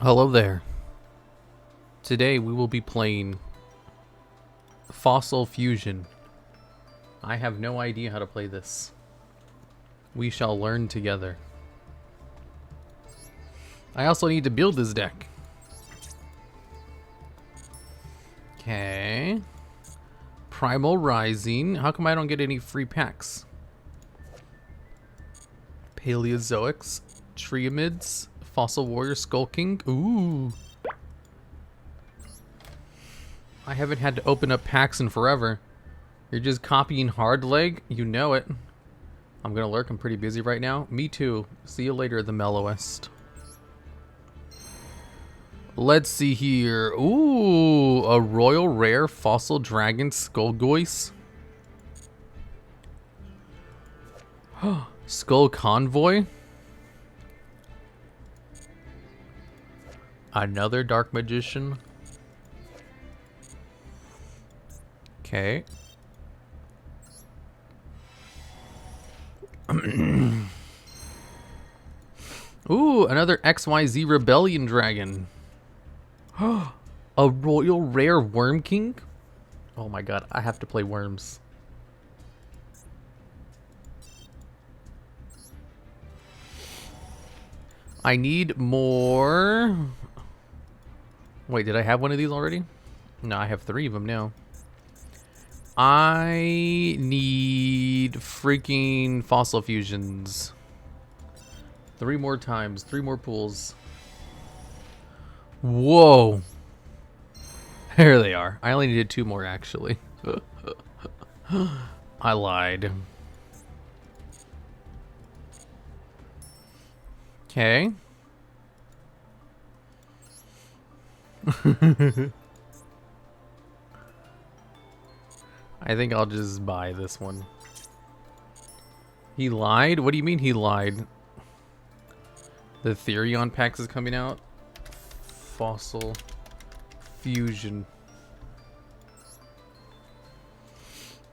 Hello there. Today we will be playing Fossil Fusion. I have no idea how to play this. We shall learn together. I also need to build this deck. Okay. Primal Rising. How come I don't get any free packs? Paleozoics. Triamids. Fossil Warrior Skull King. Ooh. I haven't had to open up packs in forever. You're just copying hard leg? You know it. I'm gonna lurk. I'm pretty busy right now. Me too. See you later, the mellowest. Let's see here. Ooh, a royal rare fossil dragon Skullgoise. Skull Convoy. Another Dark Magician. Okay. Ooh, another XYZ Rebellion Dragon. A royal rare Worm King? Oh my god, I have to play worms. I need more. Wait, did I have one of these already? No, I have 3 of them now. I need freaking fossil fusions. 3 more times, 3 more pools. Whoa. There they are. I only needed 2 more actually. I lied. Okay. I think I'll just buy this one. He lied? What do you mean he lied? The Therion packs is coming out. Fossil Fusion.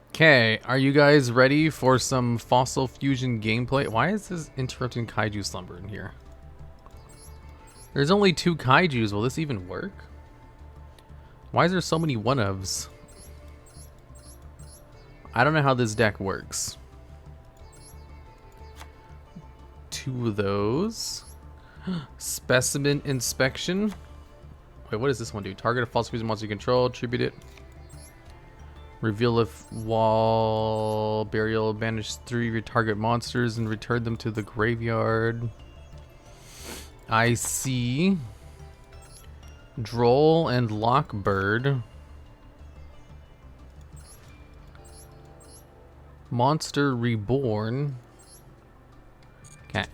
Okay, are you guys ready for some Fossil Fusion gameplay? Why is this interrupting Kaiju Slumber in here? There's only 2 Kaijus. Will this even work? Why is there so many one-ofs? I don't know how this deck works. 2 of those. Specimen Inspection. Wait, what does this one do? Target a fossil fusion monster you control, tribute it. Reveal if wall burial, banish 3 of your target monsters and return them to the graveyard. I see. Droll and Lockbird. Monster Reborn. Okay.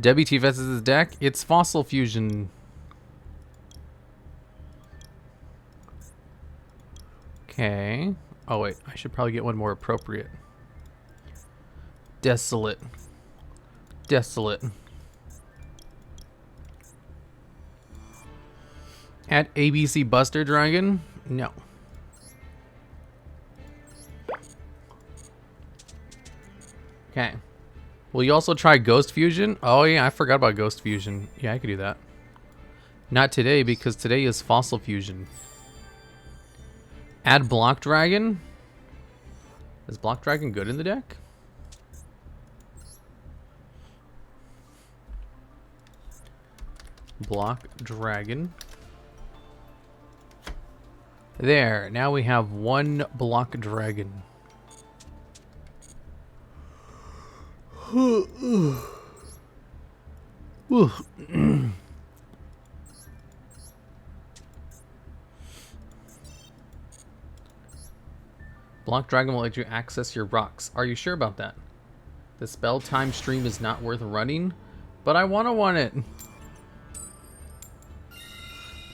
WT versus deck. It's Fossil Fusion. Okay. Oh wait, I should probably get one more appropriate. Desolate. Desolate. At ABC Buster Dragon? No. Okay. Will you also try Ghost Fusion? Oh yeah, I forgot about Ghost Fusion. Yeah, I could do that. Not today, because today is Fossil Fusion. Add Block Dragon? Is Block Dragon good in the deck? Block Dragon. There, now we have 1 Block Dragon. Block Dragon will let you access your rocks. Are you sure about that? The spell time stream is not worth running, but I want it.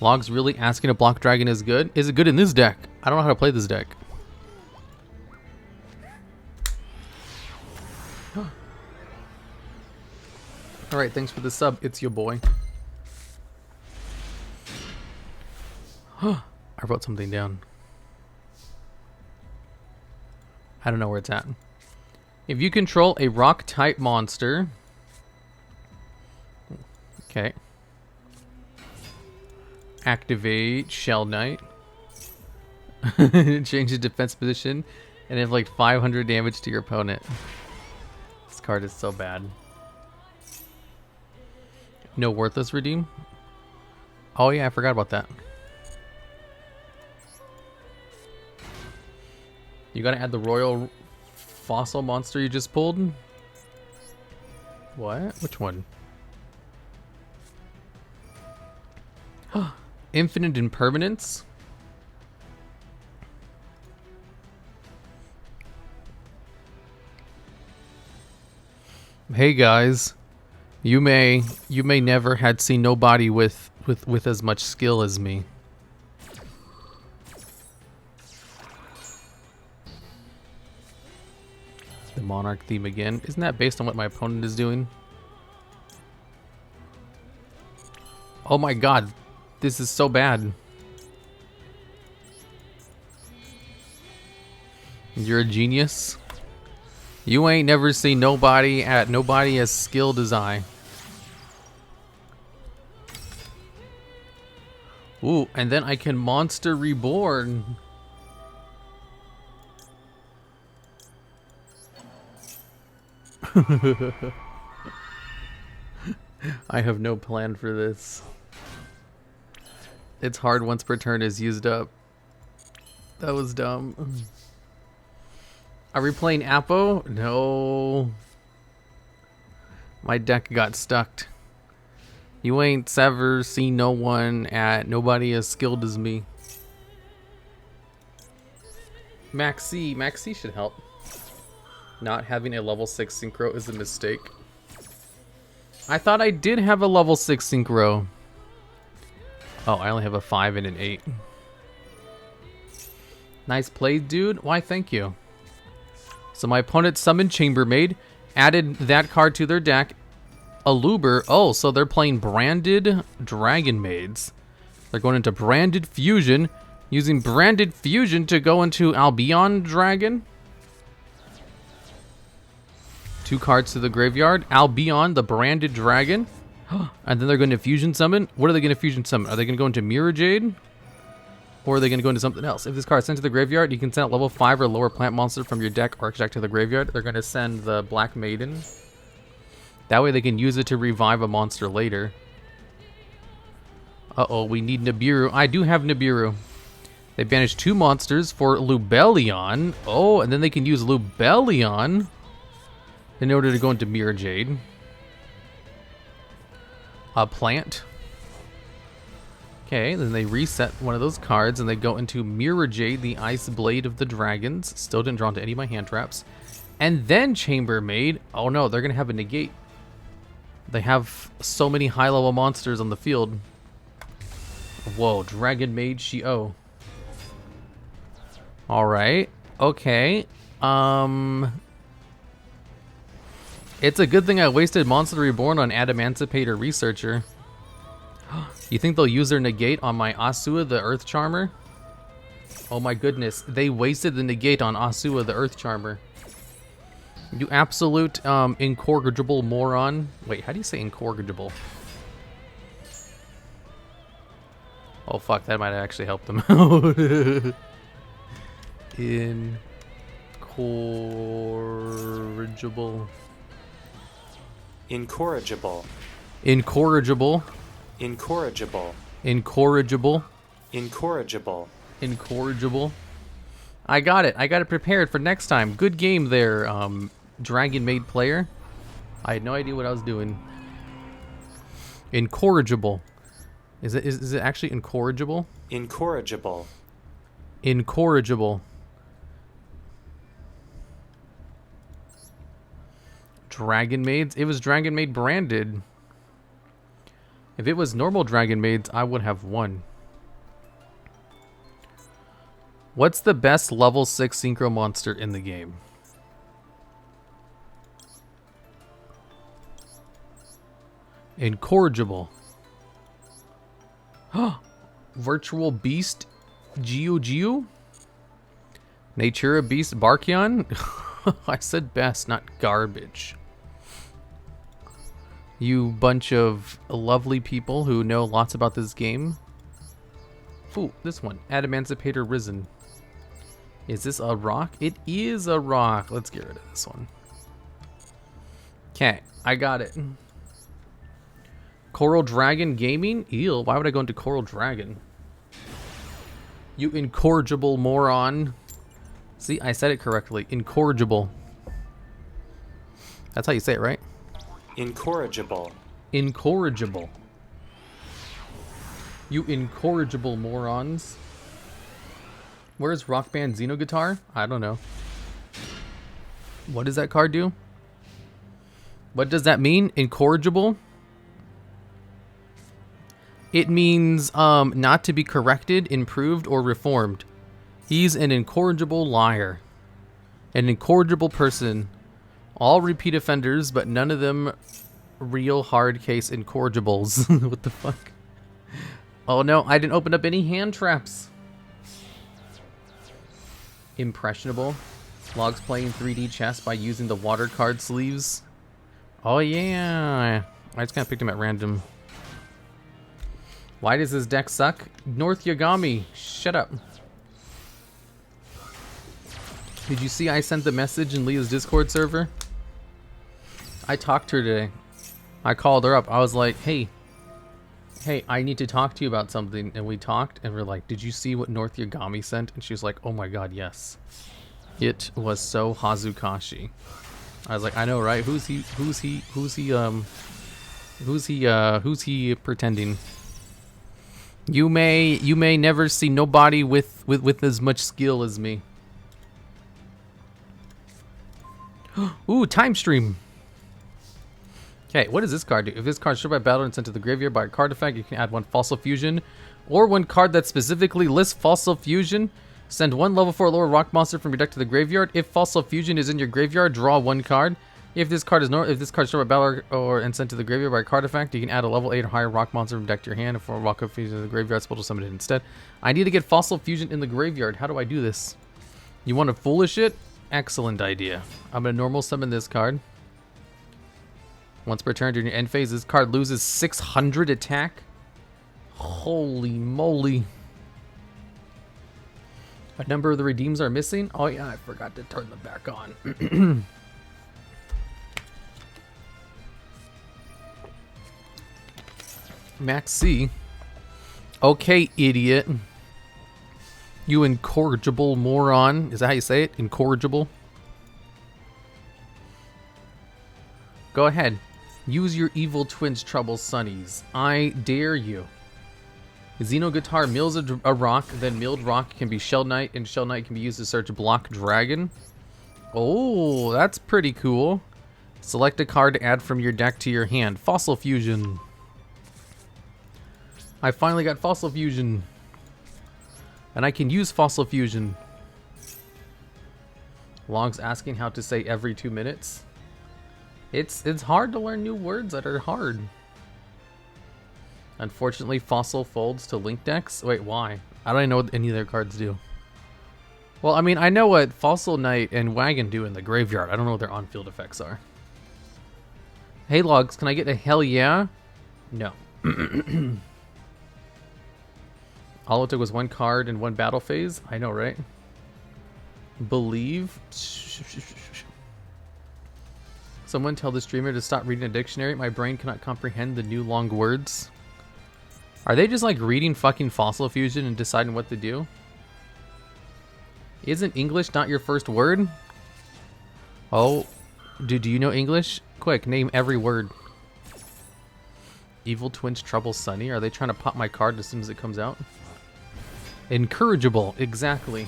Logs really asking if Block Dragon is good? Is it good in this deck? I don't know how to play this deck. Alright, thanks for the sub. It's your boy. I wrote something down. I don't know where it's at. If you control a rock type monster, Okay. Activate Shell Knight. Change the defense position and have like 500 damage to your opponent. This card is so bad. No worthless redeem? Oh yeah, I forgot about that. You gotta add the royal fossil monster you just pulled? What? Which one? Infinite Impermanence? Hey guys, you may never had seen nobody with as much skill as me. The Monarch theme again. Isn't that based on what my opponent is doing? Oh my god, this is so bad. You're a genius. You ain't never seen nobody as skilled as I. Ooh, and then I can Monster Reborn. I have no plan for this. It's hard once per turn is used up. That was dumb. Are we playing Apo? No. My deck got stuck. You ain't ever seen nobody as skilled as me. Maxi should help. Not having a level 6 synchro is a mistake. I thought I did have a level 6 synchro. Oh, I only have a 5 and an 8. Nice play, dude. Why, thank you. So my opponent summoned Chambermaid, added that card to their deck. Aluber. Oh, so they're playing Branded Dragon Maids. They're going into Branded Fusion, using Branded Fusion to go into Albion Dragon. 2 cards to the graveyard. Albion, the Branded Dragon. And then they're going to Fusion Summon. What are they going to Fusion Summon? Are they going to go into Mirror Jade? Or are they going to go into something else? If this card is sent to the graveyard, you can send a level 5 or lower plant monster from your deck or deck to the graveyard. They're going to send the Black Maiden. That way they can use it to revive a monster later. Uh-oh, we need Nibiru. I do have Nibiru. They banished 2 monsters for Lubellion. Oh, and then they can use Lubellion in order to go into Mirror Jade. A plant. Okay, then they reset one of those cards and they go into Mirror Jade, the Ice Blade of the Dragons. Still didn't draw into any of my hand traps. And then Chambermaid. Oh no, they're going to have a negate. They have so many high-level monsters on the field. Whoa, Dragon Maid Shio. Alright, okay. It's a good thing I wasted Monster Reborn on Adamancipator Researcher. You think they'll use their negate on my Asua, the Earth Charmer? Oh my goodness, they wasted the negate on Asua, the Earth Charmer. You absolute incorrigible moron. Wait, how do you say incorrigible? Oh fuck, that might actually help them out. Incorrigible. Incorrigible. Incorrigible. Incorrigible. Incorrigible. Incorrigible. Incorrigible. I got it. I got it prepared for next time. Good game there, Dragon Maid player. I had no idea what I was doing. Incorrigible. Is it actually incorrigible? Incorrigible. Incorrigible. Dragon Maids? It was Dragon Maid branded. If it was normal Dragon Maids, I would have won. What's the best level 6 synchro monster in the game? Incorrigible. Virtual Beast Yugioh? Natura Beast Barkion? I said best, not garbage. You bunch of lovely people who know lots about this game. Ooh, this one. Adamancipator Risen. Is this a rock? It is a rock. Let's get rid of this one. Okay, I got it. Coral Dragon Gaming? Ew, why would I go into Coral Dragon? You incorrigible moron. See, I said it correctly. Incorrigible. That's how you say it, right? Incorrigible. Incorrigible. You incorrigible morons. Where's Rock Band Xeno Guitar? I don't know. What does that card do? What does that mean? Incorrigible? It means not to be corrected, improved, or reformed. He's an incorrigible liar. An incorrigible person. All repeat offenders, but none of them real hard case incorrigibles. What the fuck? Oh no, I didn't open up any hand traps. Impressionable. Logs playing 3D chess by using the water card sleeves. Oh yeah. I just kind of picked him at random. Why does this deck suck? North Yagami, shut up. Did you see I sent the message in Leah's Discord server? I talked to her today. I called her up. I was like, hey, I need to talk to you about something. And we talked and we're like, did you see what North Yagami sent? And she was like, oh my god, yes. It was so Hazukashi. I was like, I know, right? Who's he pretending? You may never see nobody with as much skill as me. Ooh, time stream. Okay, what does this card do? If this card is destroyed by battle and sent to the graveyard by a card effect, you can add one Fossil Fusion, or one card that specifically lists Fossil Fusion. Send one level 4 lower rock monster from your deck to the graveyard. If Fossil Fusion is in your graveyard, draw one card. If this card is destroyed by battle or and sent to the graveyard by a card effect, you can add a level 8 or higher rock monster from deck to your hand. If a rock fusion in the graveyard, special summon it instead. I need to get Fossil Fusion in the graveyard. How do I do this? You want to foolish it? Excellent idea. I'm gonna normal summon this card. Once per turn during your end phase, this card loses 600 attack. Holy moly. A number of the redeems are missing. Oh yeah, I forgot to turn them back on. Max C. Okay, idiot. You incorrigible moron. Is that how you say it? Incorrigible? Go ahead. Use your evil twin's trouble sunnies. I dare you. Xeno Guitar mills a rock, then milled rock can be Shell Knight, and Shell Knight can be used to search Block Dragon. Oh, that's pretty cool. Select a card to add from your deck to your hand. Fossil Fusion. I finally got Fossil Fusion. And I can use Fossil Fusion. Logs asking how to say every 2 minutes. It's hard to learn new words that are hard. Unfortunately, Fossil folds to link decks. Wait, why? I don't even know what any of their cards do. Well, I mean, I know what Fossil Knight and Wagon do in the graveyard. I don't know what their on-field effects are. Hey, Logs, can I get a hell yeah? No. All it took was one card and one battle phase. I know, right? Believe. Someone tell the streamer to stop reading a dictionary. My brain cannot comprehend the new long words. Are they just like reading fucking Fossil Fusion and deciding what to do? Isn't English not your first word? Oh, do you know English? Quick, name every word. Evil Twins Trouble Sunny. Are they trying to pop my card as soon as it comes out? Incorrigible, exactly.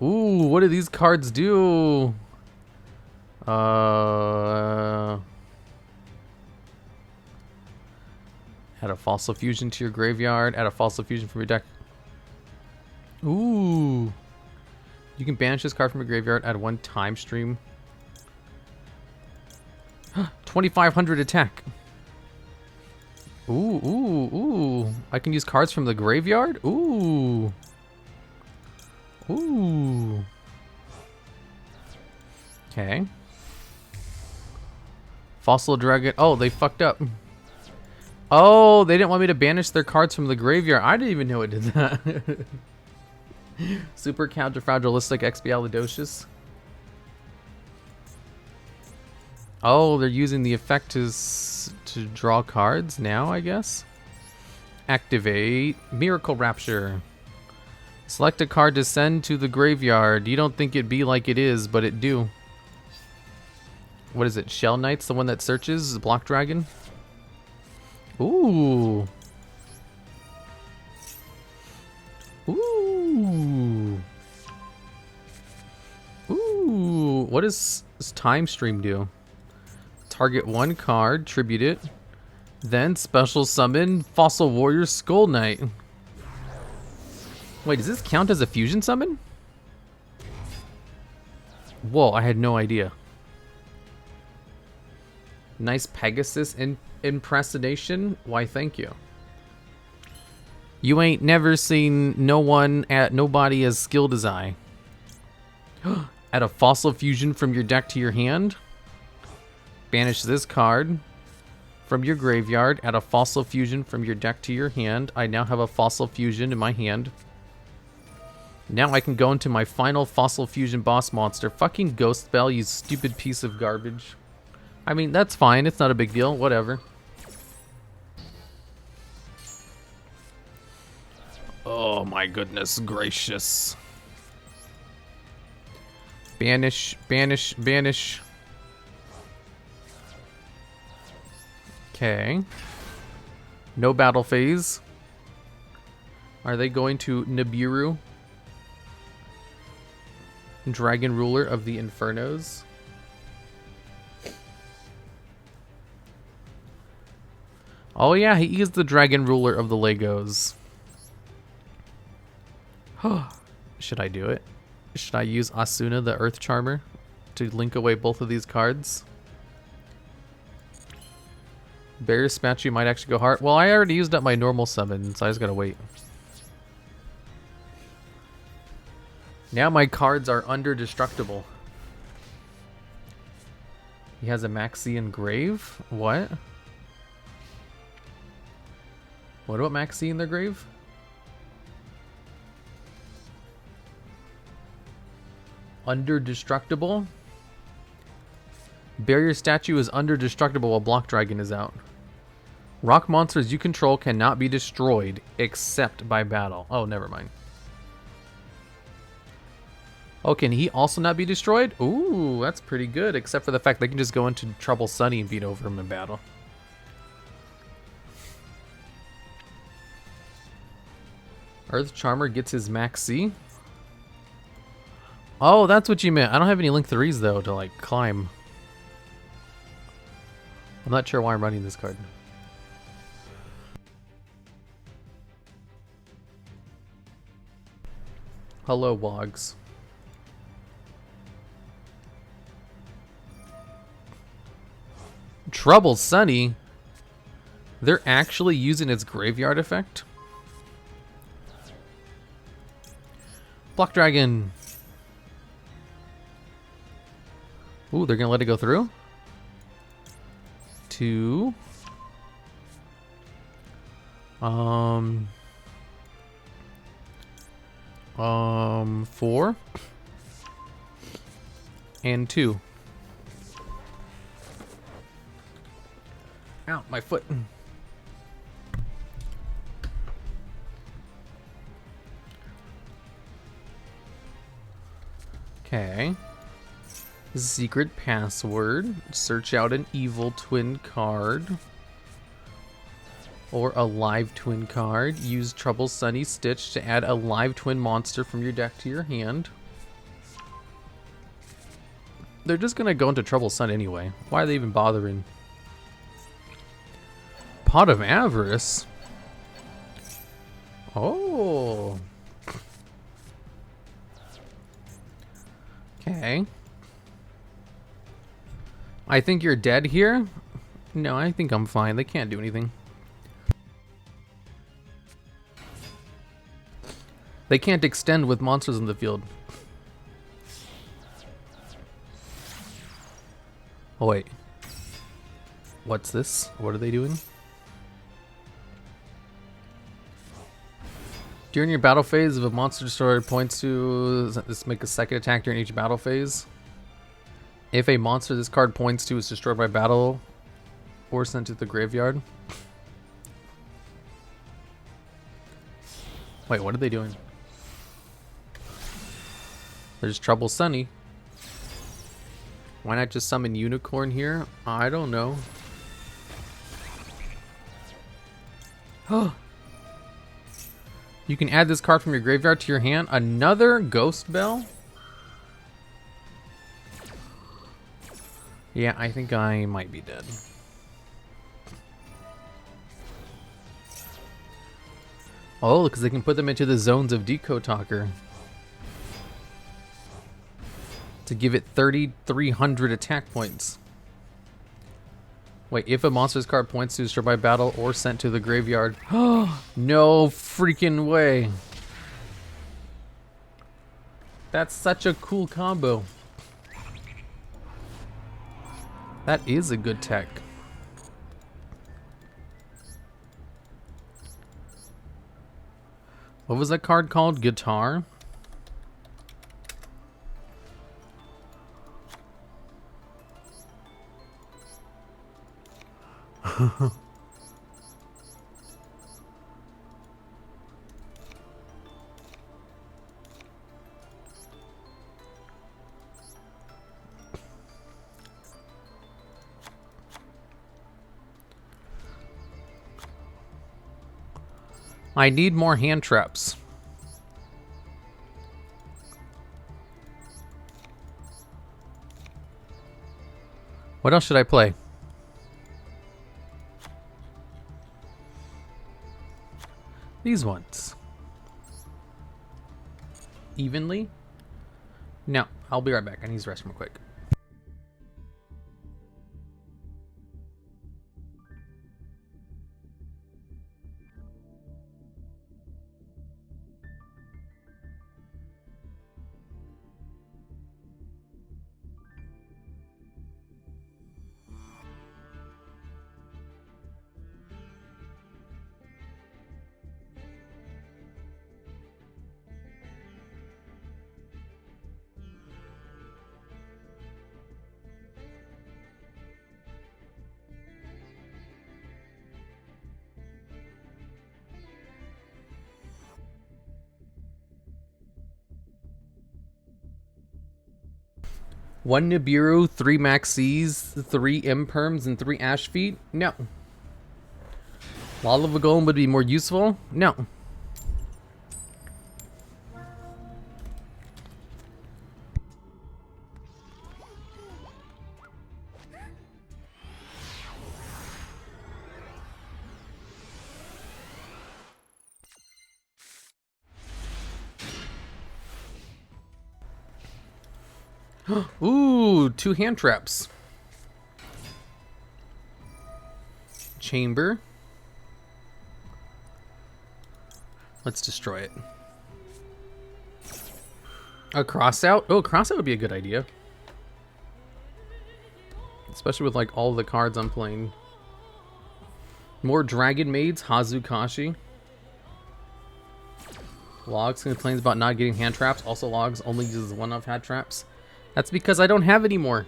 Ooh, what do these cards do? Add a Fossil Fusion to your graveyard. Add a Fossil Fusion from your deck. Ooh. You can banish this card from your graveyard. Add one time stream. 2,500 attack. Ooh, ooh, ooh. I can use cards from the graveyard? Ooh. Ooh. Okay. Fossil Dragon. Oh, they fucked up. Oh, they didn't want me to banish their cards from the graveyard. I didn't even know it did that. Super Counterfragilistic Expialidocious. Oh, they're using the effect to draw cards now, I guess. Activate Miracle Rapture. Select a card to send to the graveyard. You don't think it be like it is, but it do. What is it? Shell Knight's the one that searches? Block Dragon? Ooh. Ooh. Ooh. What does Time Stream do? Target one card, tribute it, then special summon Fossil Warrior Skull Knight. Wait, does this count as a fusion summon? Whoa, I had no idea. Nice Pegasus impersonation. Why, thank you. You ain't never seen nobody as skilled as I. Add a Fossil Fusion from your deck to your hand. Banish this card from your graveyard. Add a Fossil Fusion from your deck to your hand. I now have a Fossil Fusion in my hand. Now I can go into my final Fossil Fusion boss monster. Fucking Ghost Spell, you stupid piece of garbage. I mean, that's fine. It's not a big deal. Whatever. Oh my goodness gracious. Banish, banish, banish. Okay. No battle phase. Are they going to Nibiru? Dragon Ruler of the Infernos. Oh yeah, he is the Dragon Ruler of the Legos. Should I do it? Should I use Asuna, the Earth Charmer, to link away both of these cards? Barrier Statue might actually go hard. Well, I already used up my normal summon, so I just gotta wait. Now my cards are underdestructible. He has a Maxian Grave? What? What about Maxi in their grave? Underdestructible? Barrier Statue is underdestructible while Block Dragon is out. Rock monsters you control cannot be destroyed except by battle. Oh, never mind. Oh, can he also not be destroyed? Ooh, that's pretty good, except for the fact they can just go into Trouble Sunny and beat over him in battle. Earth Charmer gets his Max C. Oh, that's what you meant. I don't have any Link 3s, though, to, like, climb. I'm not sure why I'm running this card. Hello, Wogs. Trouble Sunny? They're actually using its graveyard effect? Block Dragon. Ooh, they're gonna let it go through? 2. 4. And 2. Ow, my foot. Okay. Secret password. Search out an evil twin card. Or a live twin card. Use Trouble Sunny Stitch to add a live twin monster from your deck to your hand. They're just gonna go into Trouble Sun anyway. Why are they even bothering? Pot of Avarice? Oh. Okay. I think you're dead here? No, I think I'm fine. They can't do anything. They can't extend with monsters in the field. Oh, wait. What's this? What are they doing? During your battle phase, if a monster destroyer points to this, make a second attack during each battle phase. If a monster this card points to is destroyed by battle or sent to the graveyard. Wait, what are they doing? There's Trouble Sunny. Why not just summon Unicorn here? I don't know. Oh. You can add this card from your graveyard to your hand. Another Ghost Bell? Yeah, I think I might be dead. Oh, because they can put them into the zones of Deco Talker. To give it 3,300 attack points. Wait, if a monster's card points to destroyed by battle or sent to the graveyard. Oh, no freaking way. That's such a cool combo. That is a good tech. What was that card called? Guitar? I need more hand traps. What else should I play? These ones. Evenly? No, I'll be right back. I need to rest real quick. One Nibiru, 3 Maxis, 3 Imperms, and 3 Ash Feet? No. Lava Golem would be more useful? No. Ooh, 2 hand traps. Chamber. Let's destroy it. A crossout? Oh, crossout would be a good idea. Especially with like all the cards I'm playing. More Dragon Maids, Hazukashi. Logs complains about not getting hand traps. Also, Logs only uses one-off hand traps. That's because I don't have any more.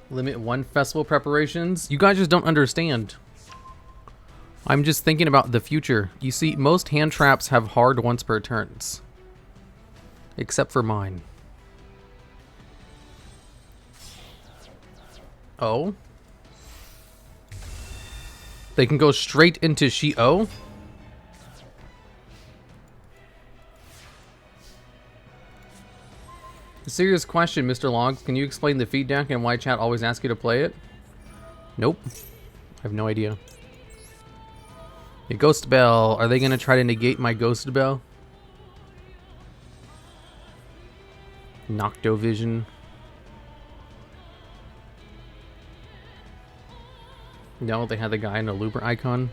Limit 1 festival preparations. You guys just don't understand. I'm just thinking about the future. You see, most hand traps have hard once per turns. Except for mine. Oh? They can go straight into Shi-Oh? Serious question, Mr. Logs. Can you explain the feedback and why chat always asks you to play it? Nope. I have no idea. A Ghost Bell. Are they going to try to negate my Ghost Bell? Noctovision. No, they had the guy in a looper icon.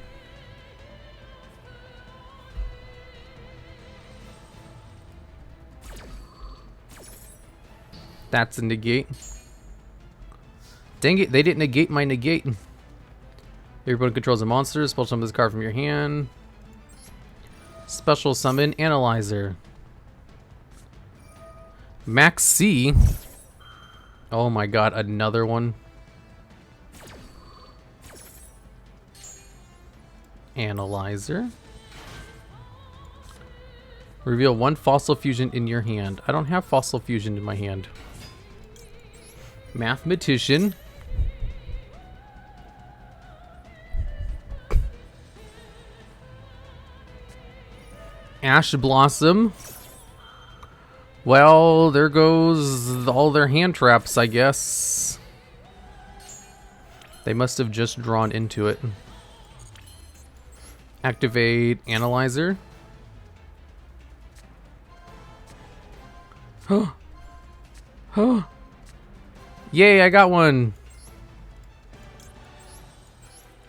That's a negate. Dang it, they didn't negate my negate. Your opponent controls a monster. Special summon this card from your hand. Special summon Analyzer. Max C. Oh my god, another one. Analyzer. Reveal one fossil fusion in your hand. I don't have fossil fusion in my hand. Mathematician. Ash Blossom. Well, there goes all their hand traps, I guess. They must have just drawn into it. Activate Analyzer. Oh. Oh. Yay, I got one.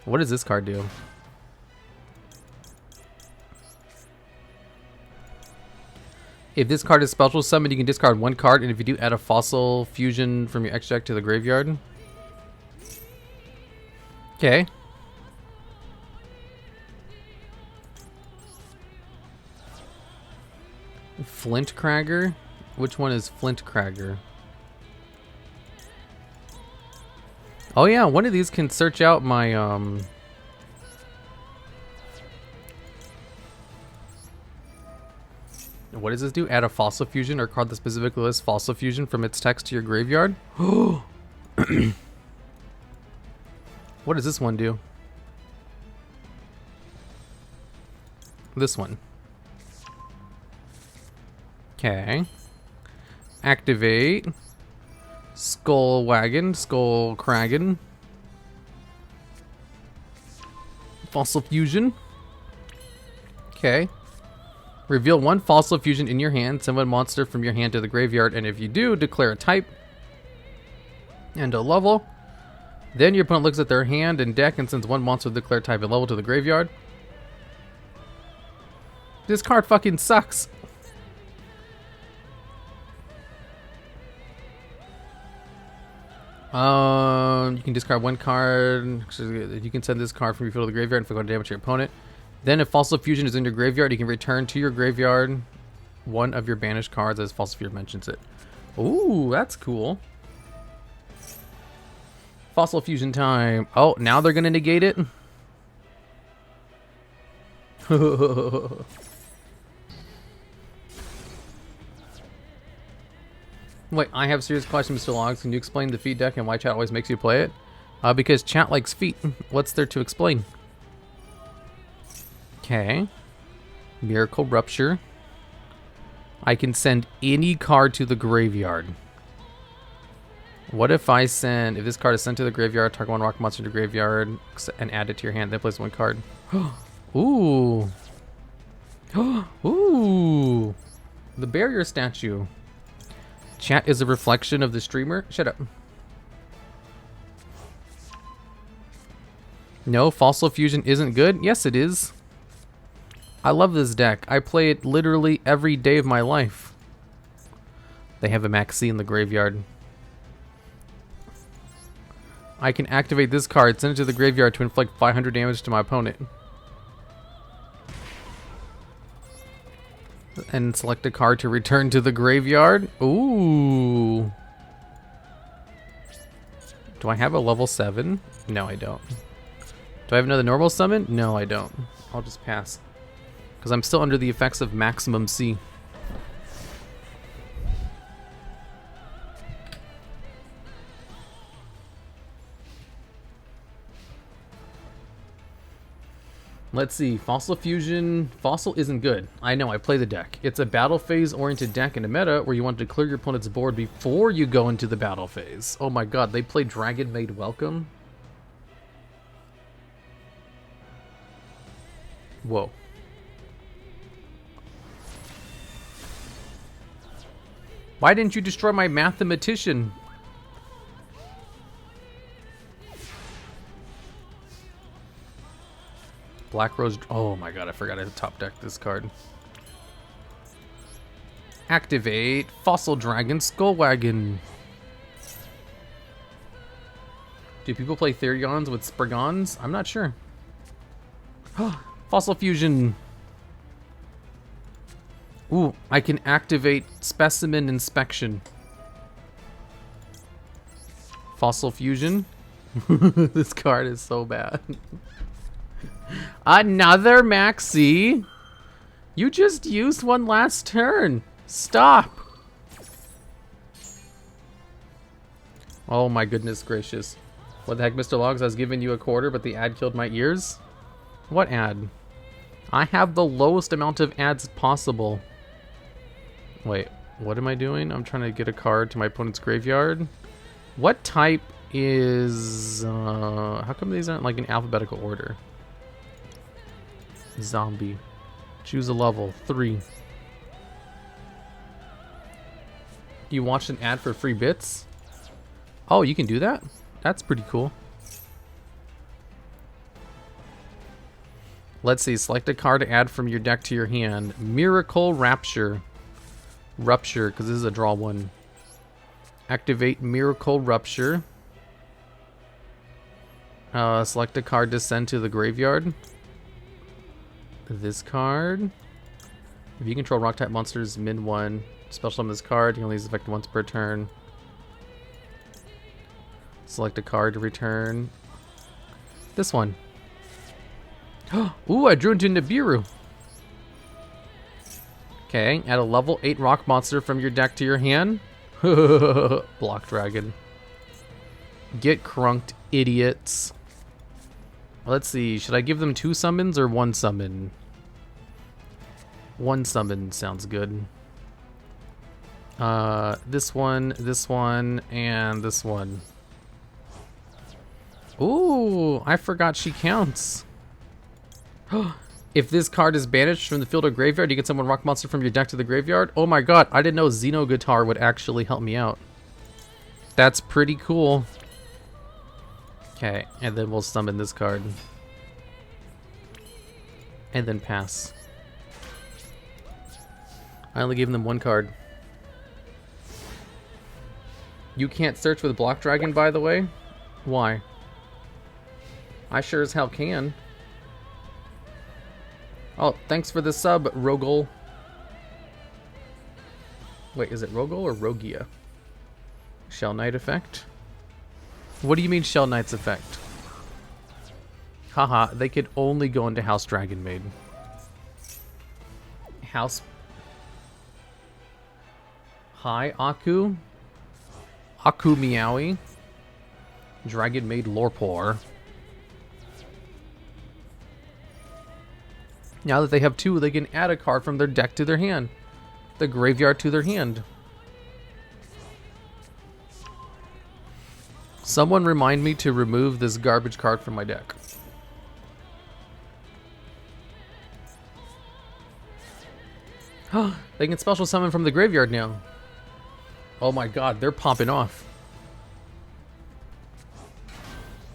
What does this card do? If this card is special summoned, you can discard one card, and if you do, add a fossil fusion from your extract to the graveyard. Okay. Flint Cragger? Which one is Flint Cragger? Oh yeah, one of these can search out my what does this do? Add a fossil fusion or card that specifically lists fossil fusion from its text to your graveyard. What does this one do? This one. Okay. Activate Skull Kragen. Fossil fusion. Okay. Reveal one fossil fusion in your hand. Send one monster from your hand to the graveyard, and if you do, declare a type and a level. Then your opponent looks at their hand and deck and sends one monster with declared type and level to the graveyard. This card fucking sucks. You can discard one card. You can send this card from your field to the graveyard and inflict damage to your opponent. Then if Fossil Fusion is in your graveyard, you can return to your graveyard one of your banished cards as Fossil Fusion mentions it. Ooh, that's cool. Fossil Fusion time. Oh, now they're going to negate it? Wait, I have a serious question, Mr. Logs. Can you explain the feat deck and why chat always makes you play it? Because chat likes feet. What's there to explain? Okay. Miracle Rupture. I can send any card to the graveyard. What if I send... If this card is sent to the graveyard, target one rock monster to the graveyard and add it to your hand, then place one card. Ooh. Ooh. The barrier statue. Chat is a reflection of the streamer. Shut up. No, Fossil Fusion isn't good? Yes, it is. I love this deck. I play it literally every day of my life. They have a Maxi in the graveyard. I can activate this card, send it to the graveyard to inflict 500 damage to my opponent. And select a card to return to the graveyard. Ooh. Do I have a level 7? No, I don't. Do I have another normal summon? No, I don't. I'll just pass. Because I'm still under the effects of Maximum C. Let's see, Fossil Fusion. Fossil isn't good. I know, I play the deck. It's a battle phase oriented deck in a meta where you want to clear your opponent's board before you go into the battle phase. Oh my god, they play Dragon Maid Welcome? Whoa. Why didn't you destroy my mathematician? Black Rose. Oh my god, I forgot I top deck this card. Activate Fossil Dragon Skullwagon. Do people play Therions with Sprigons? I'm not sure. Fossil Fusion. Ooh, I can activate Specimen Inspection. Fossil Fusion. This card is so bad. Another Maxi. You just used one last turn. Stop. Oh my goodness gracious. What the heck, Mr. Logs? I was giving you a quarter, but the ad killed my ears? What ad? I have the lowest amount of ads possible. Wait, what am I doing? I'm trying to get a card to my opponent's graveyard. What type is... how come these aren't like in alphabetical order? Zombie. Choose a level. 3. You watched an ad for free bits? Oh, you can do that? That's pretty cool. Let's see. Select a card to add from your deck to your hand. Miracle Rapture. Rupture, because this is a draw 1. Activate Miracle Rupture. Select a card to send to the graveyard. This card. If you control rock type monsters, min 1. Special summon this card. You can only use this effect once per turn. Select a card to return. This one. Ooh, I drew into Nibiru. Okay, add a level 8 rock monster from your deck to your hand. Block Dragon. Get crunked, idiots. Let's see, should I give them 2 summons or 1 summon? 1 summon sounds good. This one, and this one. Ooh, I forgot she counts. If this card is banished from the field or graveyard, you get summon rock monster from your deck to the graveyard. Oh my god, I didn't know Xeno Guitar would actually help me out. That's pretty cool. Okay, and then we'll summon this card. And then pass. I only gave them 1 card. You can't search with Block Dragon, by the way? Why? I sure as hell can. Oh, thanks for the sub, Rogol. Wait, is it Rogol or Rogia? Shell Knight effect? What do you mean Shell Knight's effect? Haha, they could only go into House Dragon Maid. House... Hi, Aku. Aku Meowie. Dragon Maid Lorpor. Now that they have 2, they can add a card from their deck to their hand. The graveyard to their hand. Someone remind me to remove this garbage card from my deck. They can special summon from the graveyard now. Oh my god, they're popping off.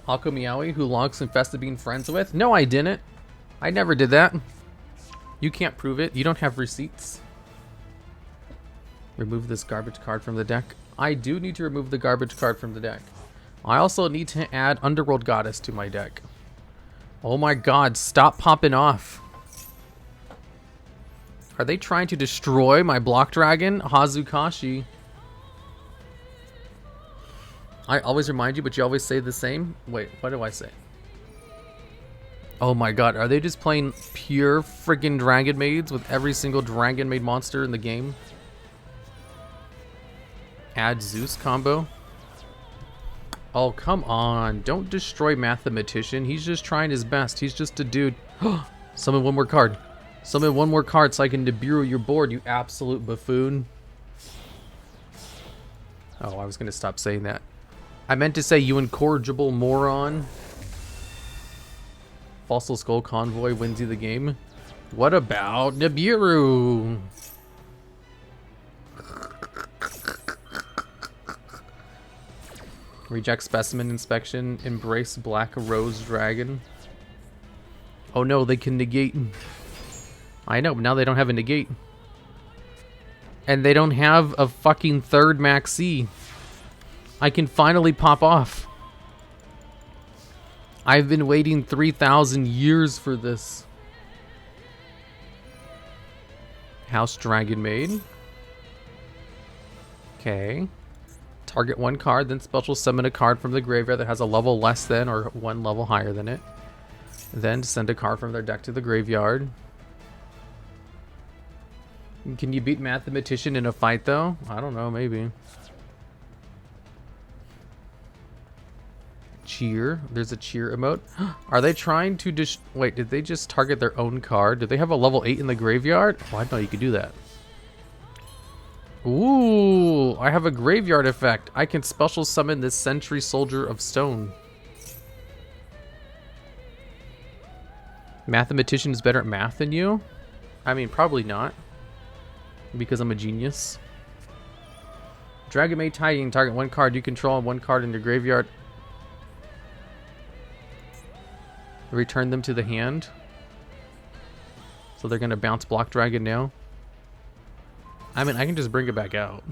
Aku Meowie, who Logs confessed being friends with? No, I didn't. I never did that. You can't prove it. You don't have receipts. Remove this garbage card from the deck. I do need to remove the garbage card from the deck. I also need to add Underworld Goddess to my deck. Oh my god, stop popping off. Are they trying to destroy my Block Dragon? Hazukashi. I always remind you, but you always say the same? Wait, what do I say? Oh my god, are they just playing pure friggin' Dragon Maids with every single Dragon Maid monster in the game? Add Zeus combo? Oh, come on. Don't destroy Mathematician. He's just trying his best. He's just a dude. Summon 1 more card. Summon 1 more card so I can Nibiru your board, you absolute buffoon. Oh, I was going to stop saying that. I meant to say you incorrigible moron. Fossil Skull Convoy wins you the game. What about Nibiru? Reject Specimen Inspection. Embrace Black Rose Dragon. Oh no, they can negate. I know, but now they don't have a negate. And they don't have a fucking 3rd Maxi. I can finally pop off. I've been waiting 3,000 years for this. House Dragon Maid. Okay. Target one card, then special summon a card from the graveyard that has a level less than or one level higher than it. Then send a card from their deck to the graveyard. Can you beat Mathematician in a fight though? I don't know, maybe. Cheer. There's a cheer emote. Are they trying to wait, did they just target their own card? Did they have a level 8 in the graveyard? Oh, I didn't know you could do that. Ooh, I have a graveyard effect. I can special summon this Sentry Soldier of Stone. Mathematician is better at math than you? I mean, probably not. Because I'm a genius. Dragon Maid Titan, target one card you control and one card in your graveyard. Return them to the hand. So they're going to bounce Block Dragon now. I mean, I can just bring it back out.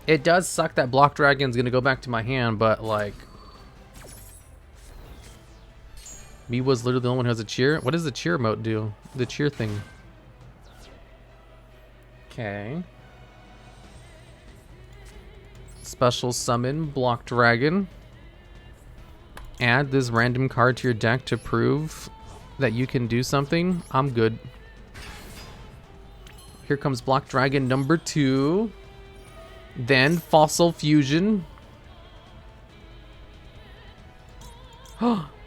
It does suck that Block Dragon's going to go back to my hand, but like... Me was literally the only one who has a cheer. What does the cheer emote do? The cheer thing. Okay. Special summon Block Dragon. Add this random card to your deck to prove that you can do something. I'm good. Here comes Block Dragon number 2. Then Fossil Fusion.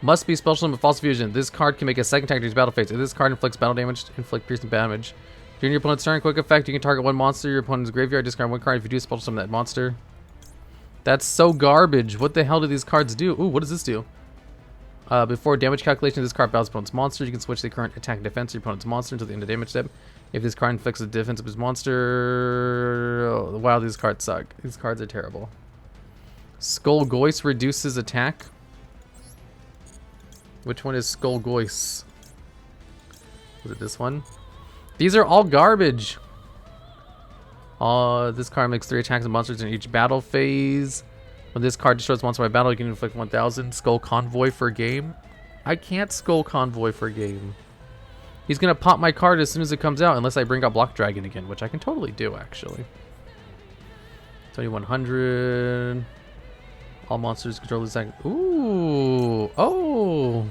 Must be special summon Fossil Fusion. This card can make a second attack to its battle phase. If this card inflicts battle damage, inflict piercing damage. During your opponent's turn, quick effect, you can target one monster in your opponent's graveyard, discard one card. If you do, special summon that monster. That's so garbage. What the hell do these cards do? Ooh, what does this do? Before damage calculation, this card battles opponent's monster. You can switch the current attack and defense of your opponent's monster until the end of the damage step. If this card inflicts the defense of his monster... Oh, wow, these cards suck. These cards are terrible. Skull Goyce reduces attack. Which one is Skull Goyce? Was it this one? These are all garbage. This card makes 3 attacks on monsters in each battle phase. When this card destroys monster by battle, you can inflict 1,000. Skull Convoy for game. I can't Skull Convoy for game. He's gonna pop my card as soon as it comes out, unless I bring out Block Dragon again, which I can totally do actually. 2,100. All monsters control this attack. Ooh. Oh.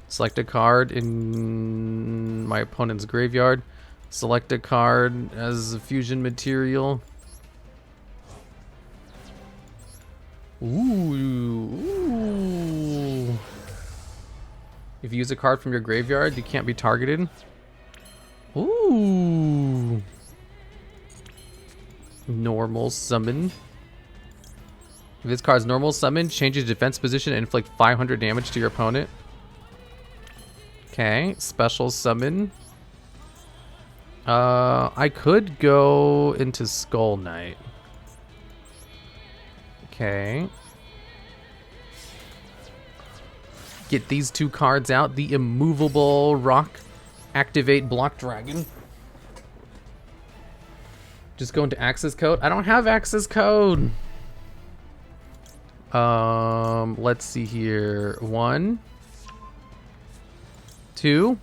Select a card in my opponent's graveyard. Select a card as a fusion material. Ooh. If you use a card from your graveyard, you can't be targeted. Ooh. Normal summon. If this card's normal summon, change its defense position and inflict 500 damage to your opponent. Okay, special summon. I could go into Skull Knight. Okay. Get these 2 cards out. The immovable rock. Activate Block Dragon. Just go into access code. I don't have access code. Let's see here. 1, 2,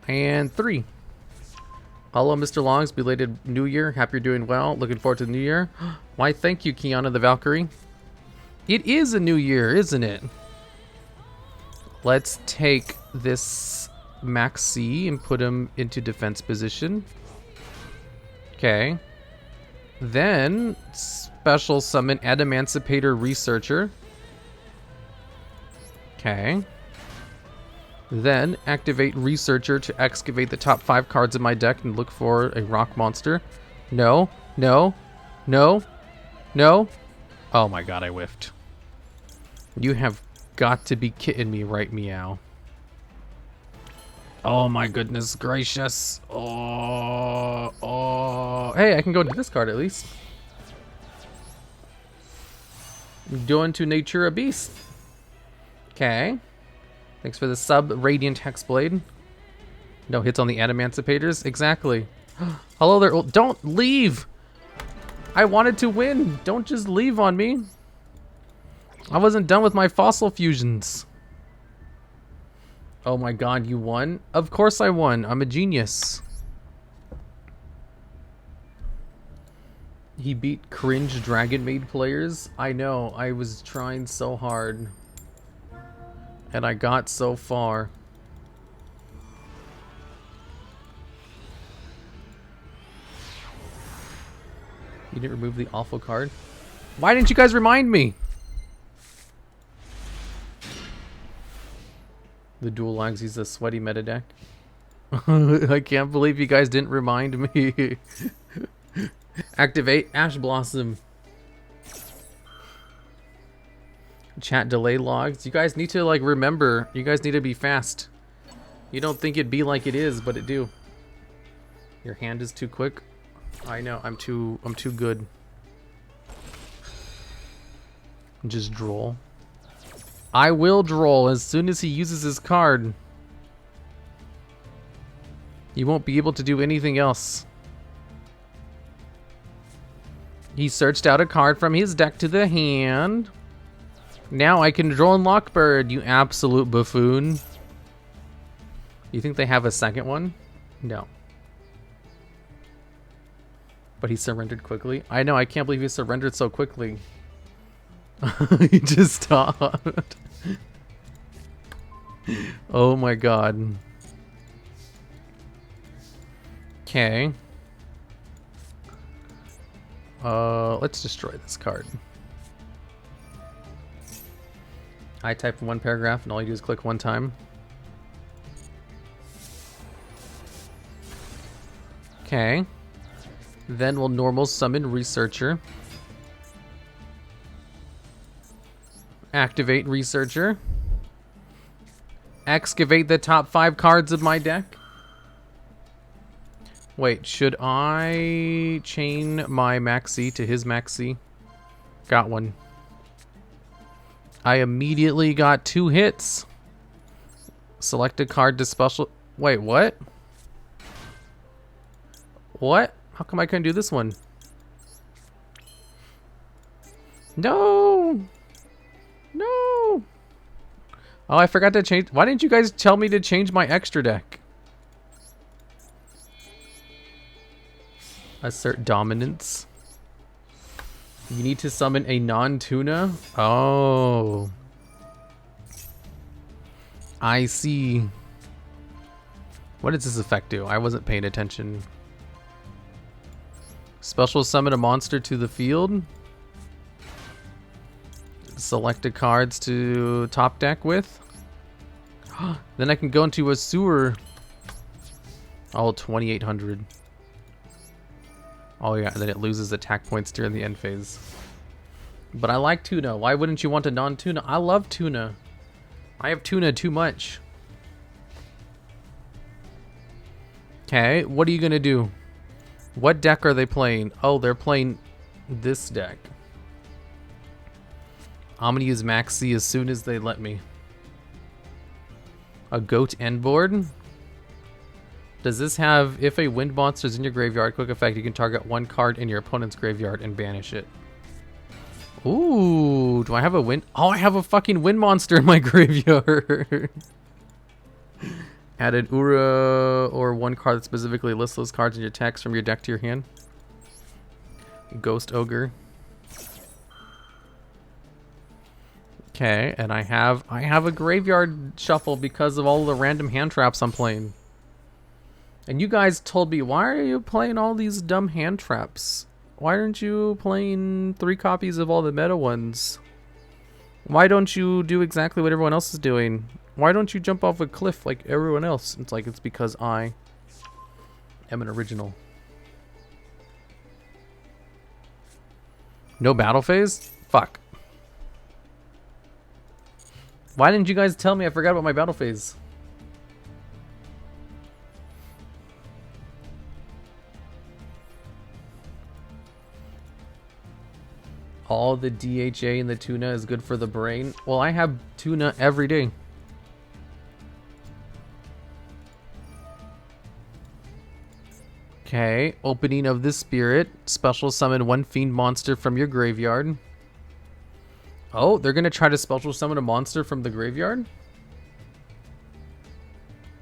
and 3. Hello, Mr. Logs. Belated New Year. Happy you're doing well. Looking forward to the New Year. Why, thank you, Kiana the Valkyrie. It is a new year, isn't it? Let's take this Maxi and put him into defense position. Okay. Then special summon Adamancipator Researcher. Okay. Then activate Researcher to excavate the top 5 cards in my deck and look for a rock monster. No, no, no, no. Oh my god, I whiffed. You have got to be kidding me, right, meow. Oh my goodness gracious. Oh. Hey, I can go into this card at least. Go into Nature a Beast. Okay. Thanks for the sub, Radiant Hexblade. No hits on the Adamancipators. Exactly. Hello there. Don't leave. I wanted to win. Don't just leave on me. I wasn't done with my fossil fusions. Oh my god, you won? Of course I won. I'm a genius. He beat cringe Dragon Maid players. I know, I was trying so hard. And I got so far. You didn't remove the awful card? Why didn't you guys remind me? The TheDuelLogs, he's a sweaty meta deck. I can't believe you guys didn't remind me. Activate Ash Blossom. Chat delay logs. You guys need to like remember. You guys need to be fast. You don't think it'd be like it is, but it do. Your hand is too quick. I know. I'm too good. Just droll. I will droll as soon as he uses his card. You won't be able to do anything else. He searched out a card from his deck to the hand. Now I can droll and Lockbird, you absolute buffoon. You think they have a second one? No. But he surrendered quickly. I know, I can't believe he surrendered so quickly. He just stopped. Oh my god. Okay. Let's destroy this card. I type one paragraph and all you do is click one time. Okay. Then we'll normal summon Researcher. Activate Researcher. Excavate the top 5 cards of my deck. Wait, should I chain my Maxi to his Maxi? Got one. I immediately got 2 hits. Select a card to special... Wait, what? What? How come I couldn't do this one? No! No! Oh, I forgot to change... Why didn't you guys tell me to change my extra deck? Assert dominance. You need to summon a non-tuna? Oh. I see. What does this effect do? I wasn't paying attention. Special summon a monster to the field. Select a cards to top deck with. Then I can go into a sewer. Oh, 2,800. Oh yeah, and then it loses attack points during the end phase. But I like tuna. Why wouldn't you want a non-tuna? I love tuna. I have tuna too much. Okay, what are you gonna do? What deck are they playing? Oh, they're playing this deck. I'm gonna use Maxi as soon as they let me. A goat end board? Does this have, if a wind monster is in your graveyard, quick effect, you can target one card in your opponent's graveyard and banish it. Ooh, do I have a wind? Oh, I have a fucking wind monster in my graveyard. Add an Ura or one card that specifically lists those cards in your text from your deck to your hand. Ghost Ogre. Okay, and I have a graveyard shuffle because of all the random hand traps I'm playing. And you guys told me, why are you playing all these dumb hand traps? Why aren't you playing 3 copies of all the meta ones? Why don't you do exactly what everyone else is doing? Why don't you jump off a cliff like everyone else? It's like, it's because I am an original. No battle phase? Fuck. Why didn't you guys tell me? I forgot about my battle phase. All the DHA in the tuna is good for the brain. Well, I have tuna every day. Okay, opening of the spirit. Special summon one fiend monster from your graveyard. Oh, they're gonna try to special summon a monster from the graveyard?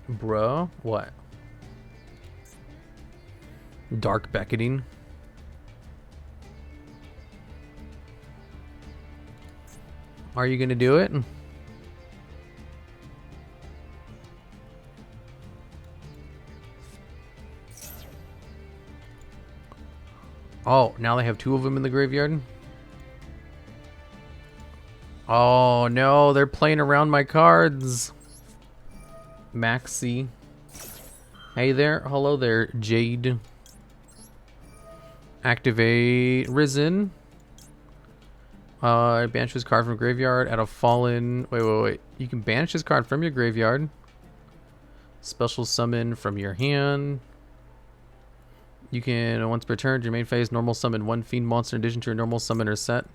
Bruh, what? Dark Beckoning. Are you gonna do it? Oh, now they have two of them in the graveyard? Oh no, they're playing around my cards. Maxi. Hey there, hello there, Jade. Activate Risen. Banish this card from graveyard. Add a fallen. Wait. You can banish this card from your graveyard. Special summon from your hand. You can, once per turn, your main phase, normal summon one fiend monster in addition to your normal summoner set.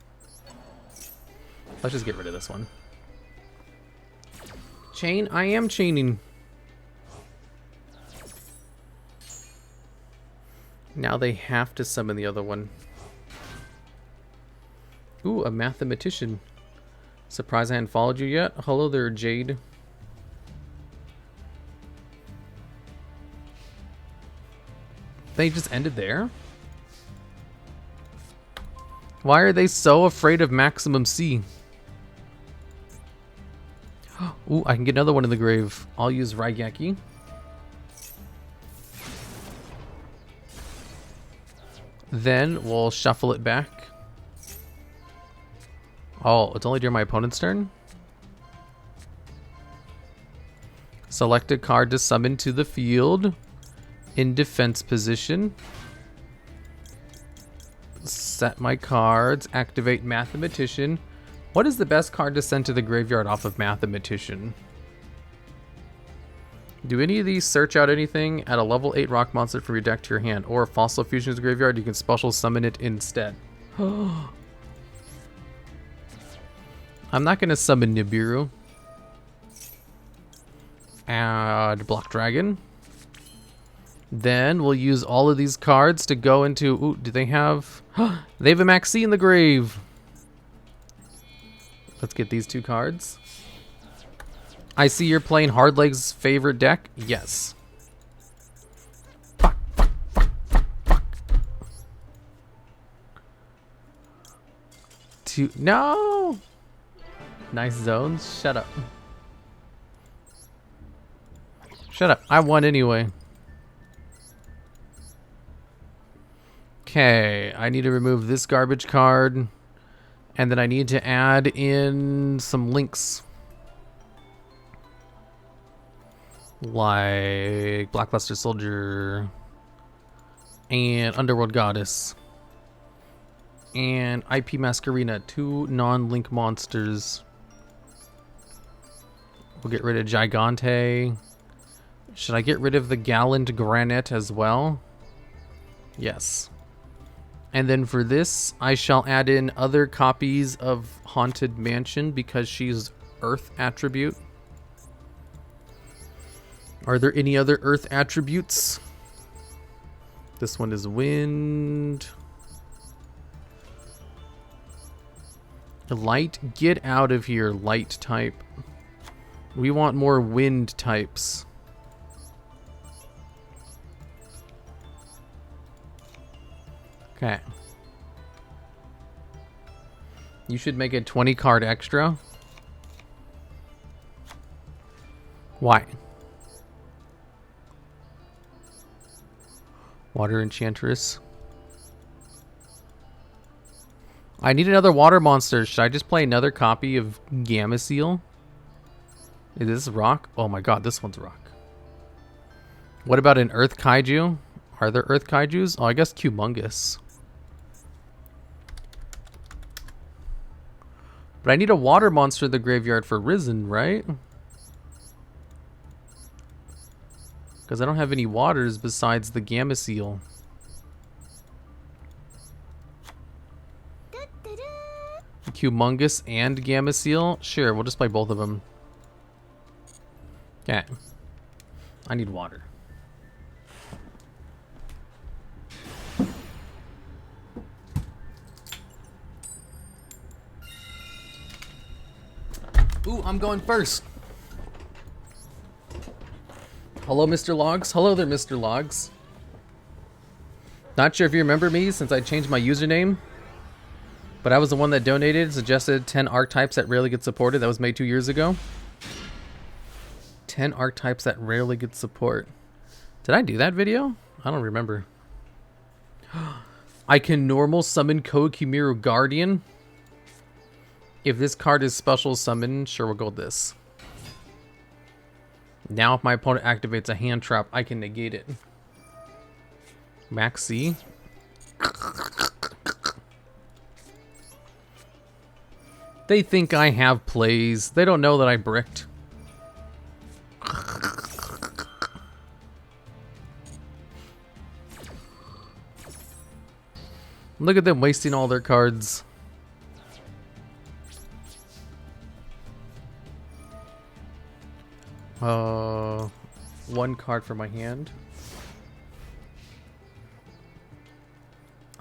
Let's just get rid of this one. Chain? I am chaining. Now they have to summon the other one. Ooh, a mathematician. Surprised I hadn't followed you yet. Hello there, Jade. They just ended there? Why are they so afraid of Maximum C? Ooh, I can get another one in the grave. I'll use Raigeki. Then we'll shuffle it back. Oh, it's only during my opponent's turn? Select a card to summon to the field. In defense position. Set my cards. Activate Mathematician. What is the best card to send to the graveyard off of Mathematician? Do any of these search out anything? Add a level 8 rock monster from your deck to your hand. Or Fossil Fusion to the graveyard, you can special summon it instead. I'm not going to summon Nibiru. Add Block Dragon. Then we'll use all of these cards to go into... Ooh, do they have... They have a Maxi in the grave. Let's get these two cards. I see you're playing Hardleg's favorite deck. Yes. Fuck. No! Nice zones. Shut up. Shut up. I won anyway. Okay, I need to remove this garbage card. And then I need to add in some links. Like Blackluster Soldier. And Underworld Goddess. And IP Masquerena. Two non-link monsters. We'll get rid of Gigante. Should I get rid of the Gallant Granite as well? Yes. And then for this, I shall add in other copies of Haunted Mansion because she's Earth attribute. Are there any other Earth attributes? This one is Wind. Light, get out of here, light type. We want more wind types. Okay. You should make a 20 card extra. Why? Water Enchantress. I need another water monster. Should I just play another copy of Gamma Seal? Is this rock? Oh my god, this one's rock. What about an Earth Kaiju? Are there Earth Kaijus? Oh, I guess Humongous. But I need a water monster in the graveyard for Risen, right? Because I don't have any waters besides the Gamma Seal. Humongous and Gamma Seal? Sure, we'll just play both of them. Okay. I need water. Ooh, I'm going first. Hello, Mr. Logs. Hello there, Mr. Logs. Not sure if you remember me since I changed my username, but I was the one that donated, suggested 10 archetypes that rarely get supported. That was made 2 years ago. 10 archetypes that rarely get support. Did I do that video? I don't remember. I can normal summon Kokimiru Guardian. If this card is special summon, sure, we'll go with this. Now if my opponent activates a hand trap, I can negate it. Max C. They think I have plays. They don't know that I bricked. Look at them wasting all their cards. One card for my hand.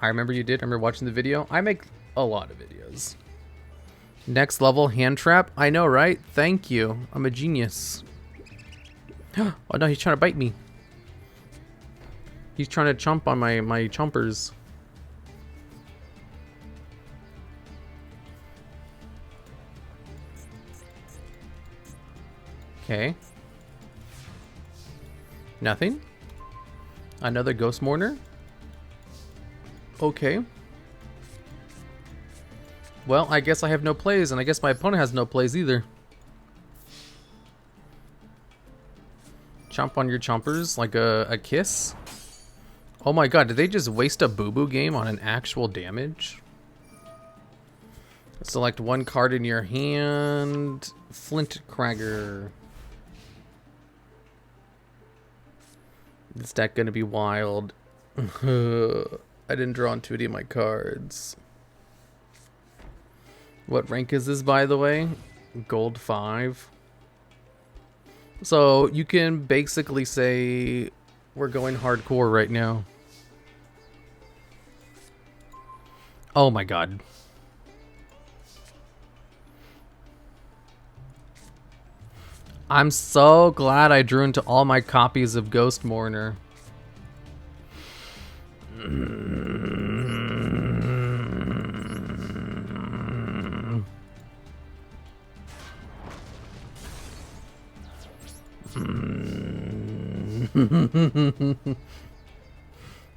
I remember you did. I remember watching the video. I make a lot of videos. Next level hand trap. I know, right? Thank you. I'm a genius. Oh no, he's trying to bite me. He's trying to chomp on my chompers. Okay. Nothing. Another Ghost Mourner. Okay. Well, I guess I have no plays, and I guess my opponent has no plays either. Chomp on your chompers like a kiss. Oh my god, did they just waste a boo-boo game on an actual damage? Select one card in your hand. Flint Cragger. This deck gonna be wild. I didn't draw on 2D of my cards. What rank is this, by the way? Gold 5. So you can basically say we're going hardcore right now. Oh my god. I'm so glad I drew into all my copies of Ghost Mourner.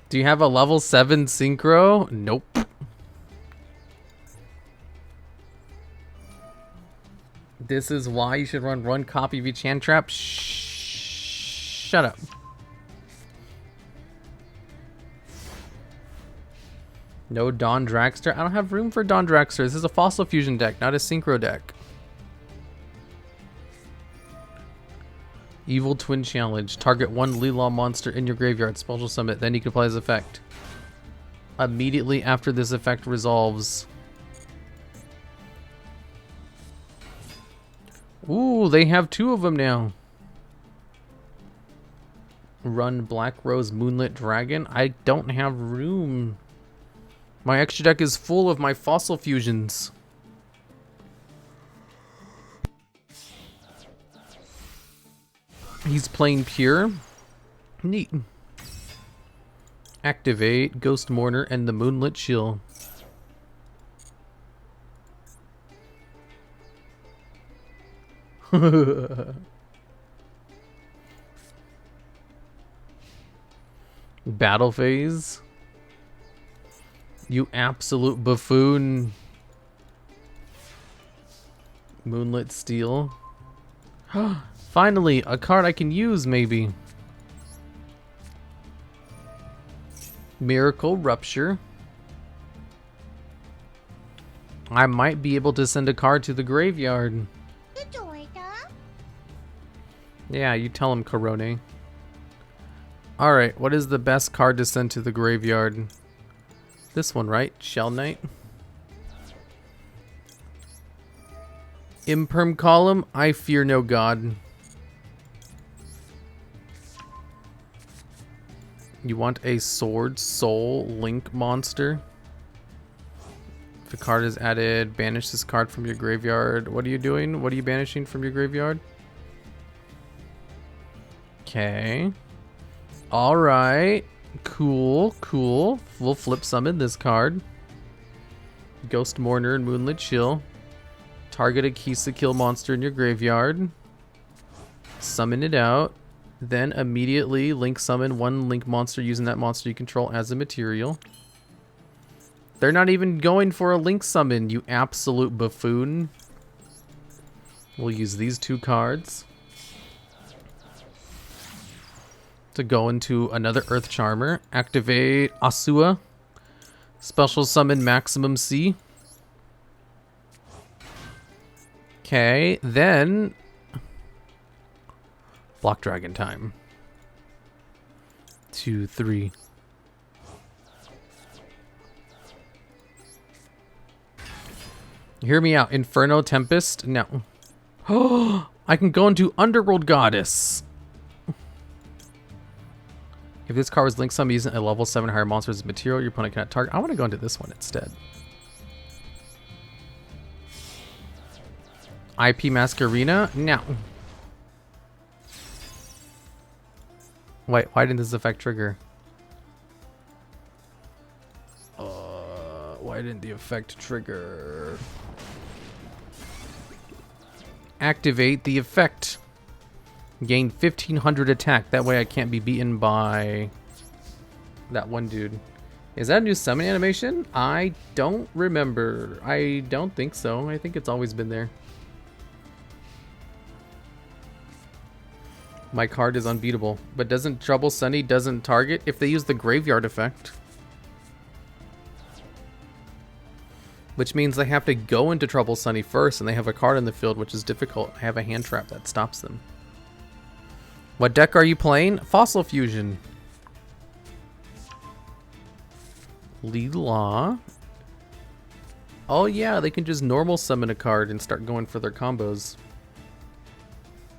Do you have a level 7 synchro? Nope. This is why you should run one copy of each hand trap. Shut up. No Dawn Dragster. I don't have room for Dawn Dragster. This is a Fossil Fusion deck, not a Synchro deck. Evil Twin Challenge. Target one Leelaw monster in your graveyard. Special summon it. Then you can apply this effect. Immediately after this effect resolves. Ooh, they have 2 of them now. Run Black Rose Moonlit Dragon. I don't have room. My extra deck is full of my Fossil Fusions. He's playing pure. Neat. Activate Ghost Mourner and the Moonlit Chill. Battle phase. You absolute buffoon. Moonlit Steel. Finally, a card I can use, maybe. Miracle Rupture. I might be able to send a card to the graveyard. Yeah, you tell him, Corone. Alright, what is the best card to send to the graveyard? This one, right? Shell Knight. Imperm Column, I fear no god. You want a Sword Soul Link monster? The card is added. Banish this card from your graveyard. What are you doing? What are you banishing from your graveyard? Okay. Alright. Cool, cool. We'll flip summon this card. Ghost Mourner and Moonlit Chill. Target a Kisa kill monster in your graveyard. Summon it out. Then immediately link summon one link monster using that monster you control as a material. They're not even going for a link summon, you absolute buffoon. We'll use these two cards to go into another Earth Charmer. Activate Asua. Special summon Maximum C. Okay, then Block Dragon time. 2, 3. Hear me out. Inferno Tempest. No. Oh, I can go into Underworld Goddess. If this card was linked some using a level 7 higher monster as material, your opponent cannot target. I want to go into this one instead. IP Masquerena? No. Wait, why didn't this effect trigger? Why didn't the effect trigger? Activate the effect. Gain 1500 attack. That way I can't be beaten by that one dude. Is that a new summon animation? I don't remember. I don't think so. I think it's always been there. My card is unbeatable. But doesn't Trouble Sunny doesn't target if they use the graveyard effect? Which means they have to go into Trouble Sunny first and they have a card in the field, which is difficult. I have a hand trap that stops them. What deck are you playing? Fossil Fusion. Leela. Oh yeah, they can just normal summon a card and start going for their combos.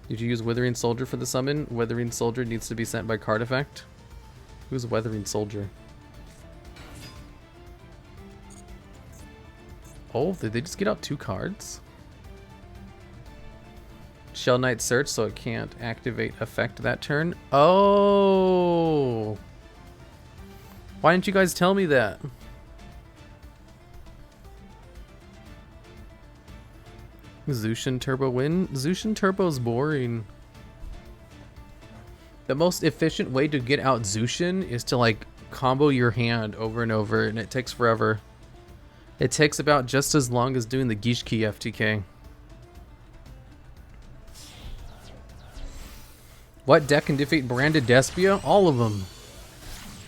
Did you use Withering Soldier for the summon? Withering Soldier needs to be sent by card effect. Who's Withering Soldier? Oh, did they just get out 2 cards? Shell Knight Search, so it can't activate effect that turn. Oh! Why didn't you guys tell me that? Zushin Turbo win? Zushin Turbo's boring. The most efficient way to get out Zushin is to like combo your hand over and over, and it takes forever. It takes about just as long as doing the Gishki FTK. What deck can defeat Branded Despia? All of them.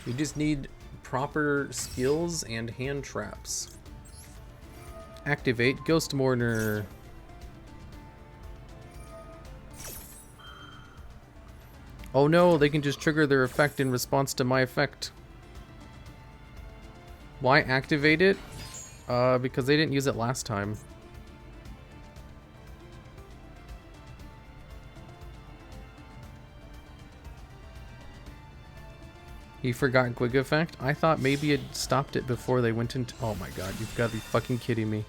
You just need proper skills and hand traps. Activate Ghost Mourner. Oh no, they can just trigger their effect in response to my effect. Why activate it? Because they didn't use it last time. He forgot Gwig effect? I thought maybe it stopped it before they went into... Oh my god, you've got to be fucking kidding me.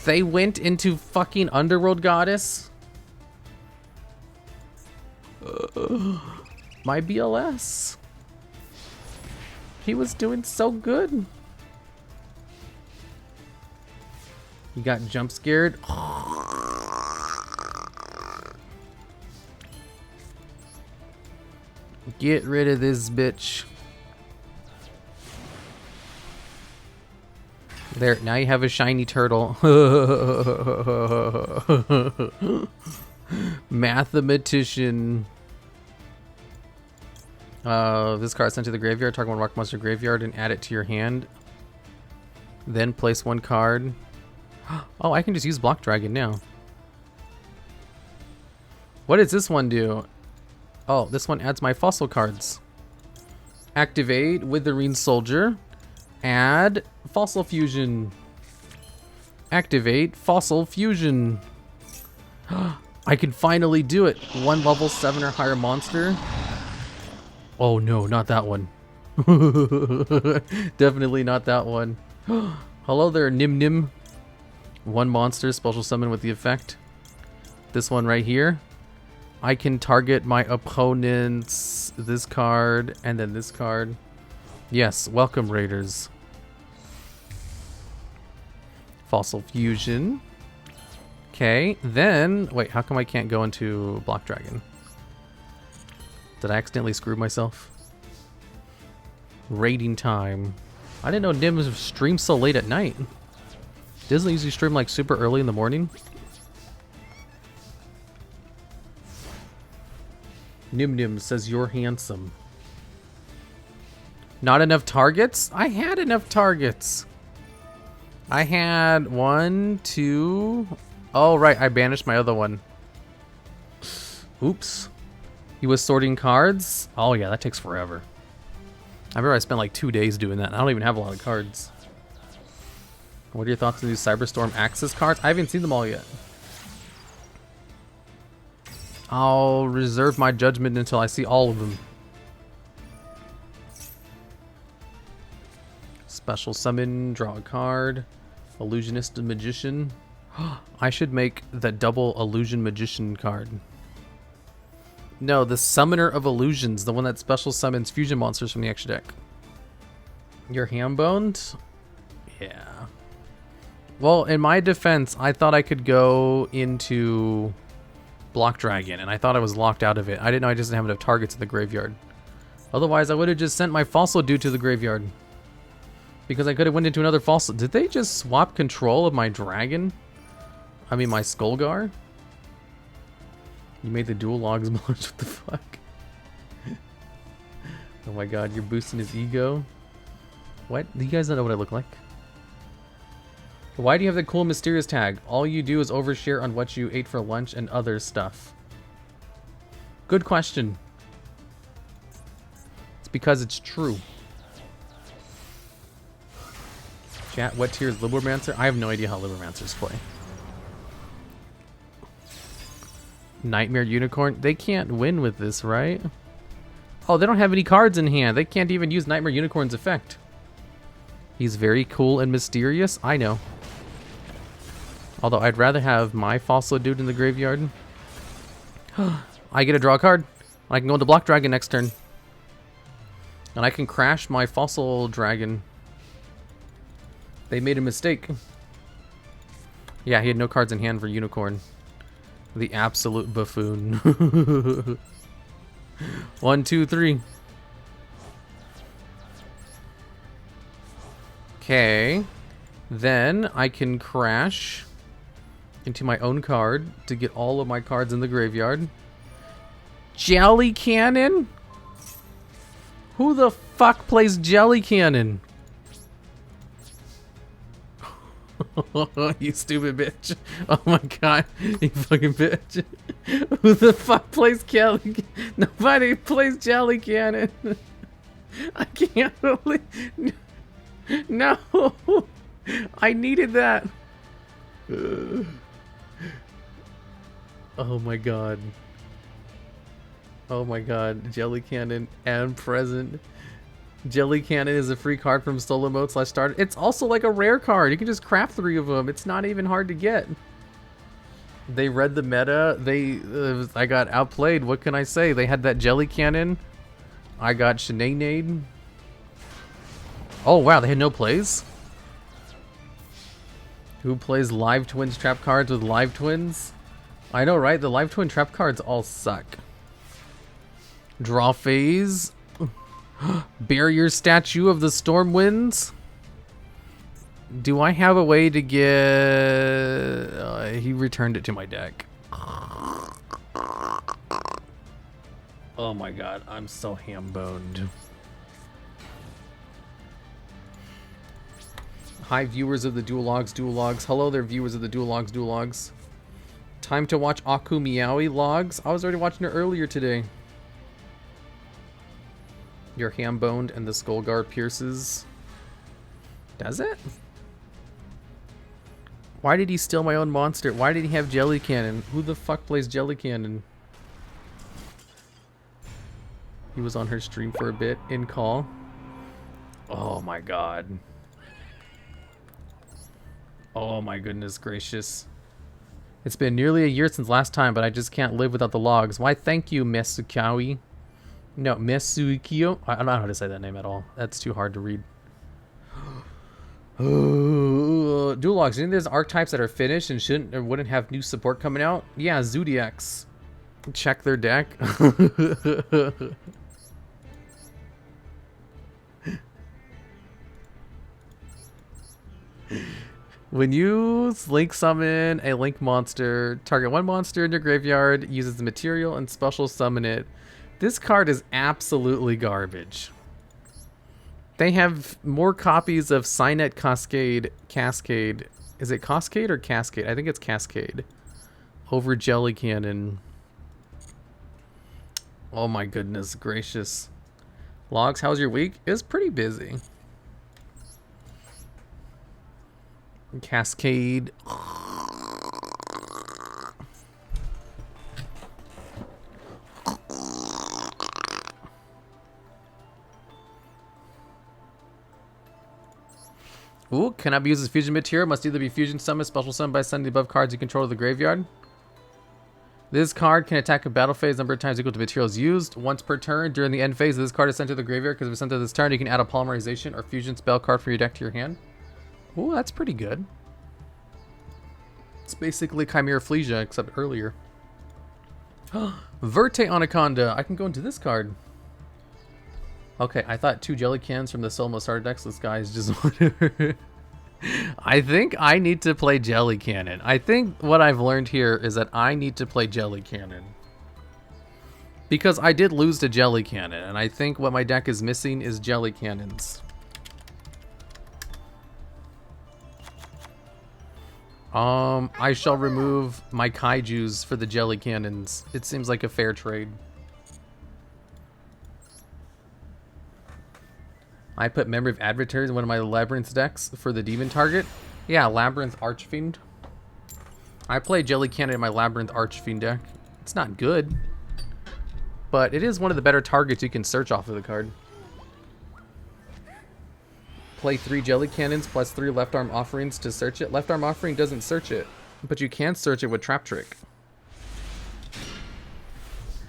They went into fucking Underworld Goddess? My BLS. He was doing so good. He got jump scared. Get rid of this bitch. There, now you have a shiny turtle. Mathematician. This card sent to the graveyard. Target one rock monster graveyard and add it to your hand. Then place one card. Oh, I can just use Block Dragon now. What does this one do? Oh, this one adds my fossil cards. Activate Withering Soldier. Add Fossil Fusion. Activate Fossil Fusion. I can finally do it. One level 7 or higher monster. Oh no, not that one. Definitely not that one. Hello there, Nim Nim. One monster, special summon with the effect. This one right here. I can target my opponent's this card and then this card. Yes, welcome Raiders. Fossil Fusion. Okay, then... Wait, how come I can't go into Block Dragon? Did I accidentally screw myself? Raiding time. I didn't know Nim streams so late at night. Doesn't it usually stream like super early in the morning? Nim Nim says you're handsome. Not enough targets? I had enough targets. I had 1, 2... Oh, right. I banished my other one. Oops. He was sorting cards? Oh, yeah. That takes forever. I remember I spent like 2 days doing that. And I don't even have a lot of cards. What are your thoughts on these Cyberstorm Axis cards? I haven't seen them all yet. I'll reserve my judgment until I see all of them. Special summon, draw a card. Illusionist and Magician. I should make the double Illusion Magician card. No, the Summoner of Illusions, the one that special summons fusion monsters from the extra deck. You're ham-boned? Yeah. Well, in my defense, I thought I could go into Block Dragon, and I thought I was locked out of it. I didn't know I just didn't have enough targets in the graveyard. Otherwise, I would have just sent my Fossil Dude to the graveyard. Because I could have went into another Fossil. Did they just swap control of my dragon? I mean, my Skullgar? You made the TheDuelLogs blush. What the fuck? Oh my god, you're boosting his ego. What? You guys don't know what I look like? Why do you have the cool mysterious tag? All you do is overshare on what you ate for lunch and other stuff. Good question. It's because it's true. Chat, what tier is Libromancer? I have no idea how Libromancers play. Nightmare Unicorn? They can't win with this, right? Oh, they don't have any cards in hand. They can't even use Nightmare Unicorn's effect. He's very cool and mysterious. I know. Although I'd rather have my Fossil Dude in the graveyard. I get to draw a card. I can go into Block Dragon next turn. And I can crash my Fossil Dragon. They made a mistake. Yeah, he had no cards in hand for Unicorn. The absolute buffoon. 1, 2, 3. Okay. Then I can crash into my own card to get all of my cards in the graveyard. Jelly Cannon? Who the fuck plays Jelly Cannon? You stupid bitch. Oh my god. You fucking bitch. Who the fuck plays Jelly? Nobody plays Jelly Cannon. I can't believe. No. I needed that. Oh my god. Oh my god. Jelly Cannon and present. Jelly Cannon is a free card from solo mode / starter. It's also like a rare card. You can just craft 3 of them. It's not even hard to get. They read the meta. I got outplayed. What can I say? They had that Jelly Cannon. I got Shenanade. Oh wow, they had no plays? Who plays Live Twins trap cards with Live Twins? I know, right? The Live Twin trap cards all suck. Draw phase. Barrier Statue of the Storm Winds. Do I have a way to get... he returned it to my deck. Oh my god, I'm so ham-boned. Hi, viewers of the TheDuelLogs. Hello there, viewers of the TheDuelLogs. Time to watch Aku Meowie logs. I was already watching it earlier today. Your ham-boned and the Skullgar pierces. Does it? Why did he steal my own monster? Why did he have Jelly Cannon? Who the fuck plays Jelly Cannon? He was on her stream for a bit in call. Oh my god. Oh my goodness gracious. It's been nearly a year since last time, but I just can't live without the logs. Why, thank you, Mesukawi. No, Mesukio. I don't know how to say that name at all. That's too hard to read. Duel logs. Do you think there's archetypes that are finished and shouldn't or wouldn't have new support coming out? Yeah, Zodiacs. Check their deck. When you link summon a link monster, target one monster in your graveyard, uses the material, and special summon it. This card is absolutely garbage. They have more copies of Cynet Cascade. Is it Cascade or Cascade? I think it's Cascade. Over Jelly Cannon. Oh my goodness gracious. Logs, how's your week? It was pretty busy. Cascade. Ooh, cannot be used as fusion material. Must either be fusion summon, special summon by sending the above cards you control to the graveyard. This card can attack a battle phase number of times equal to materials used. Once per turn, during the end phase, this card is sent to the graveyard. Because if it's sent to this turn, you can add a polymerization or fusion spell card from your deck to your hand. Ooh, that's pretty good. It's basically Chimera Flesia, except earlier. Verte Anaconda. I can go into this card. Okay, I thought 2 jelly cans from the Solmo starter decks. This guy is just whatever. I think I need to play Jelly Cannon. I think what I've learned here is that I need to play Jelly Cannon. Because I did lose to Jelly Cannon, and I think what my deck is missing is Jelly Cannons. I shall remove my Kaijus for the Jelly Cannons. It seems like a fair trade. I put Memory of Adversaries in one of my Labyrinth decks for the demon target. Yeah, Labyrinth Archfiend. I play Jelly Cannon in my Labyrinth Archfiend deck. It's not good, but it is one of the better targets you can search off of the card. Play 3 Jelly Cannons plus 3 Left Arm Offerings to search it. Left Arm Offering doesn't search it, but you can search it with Trap Trick.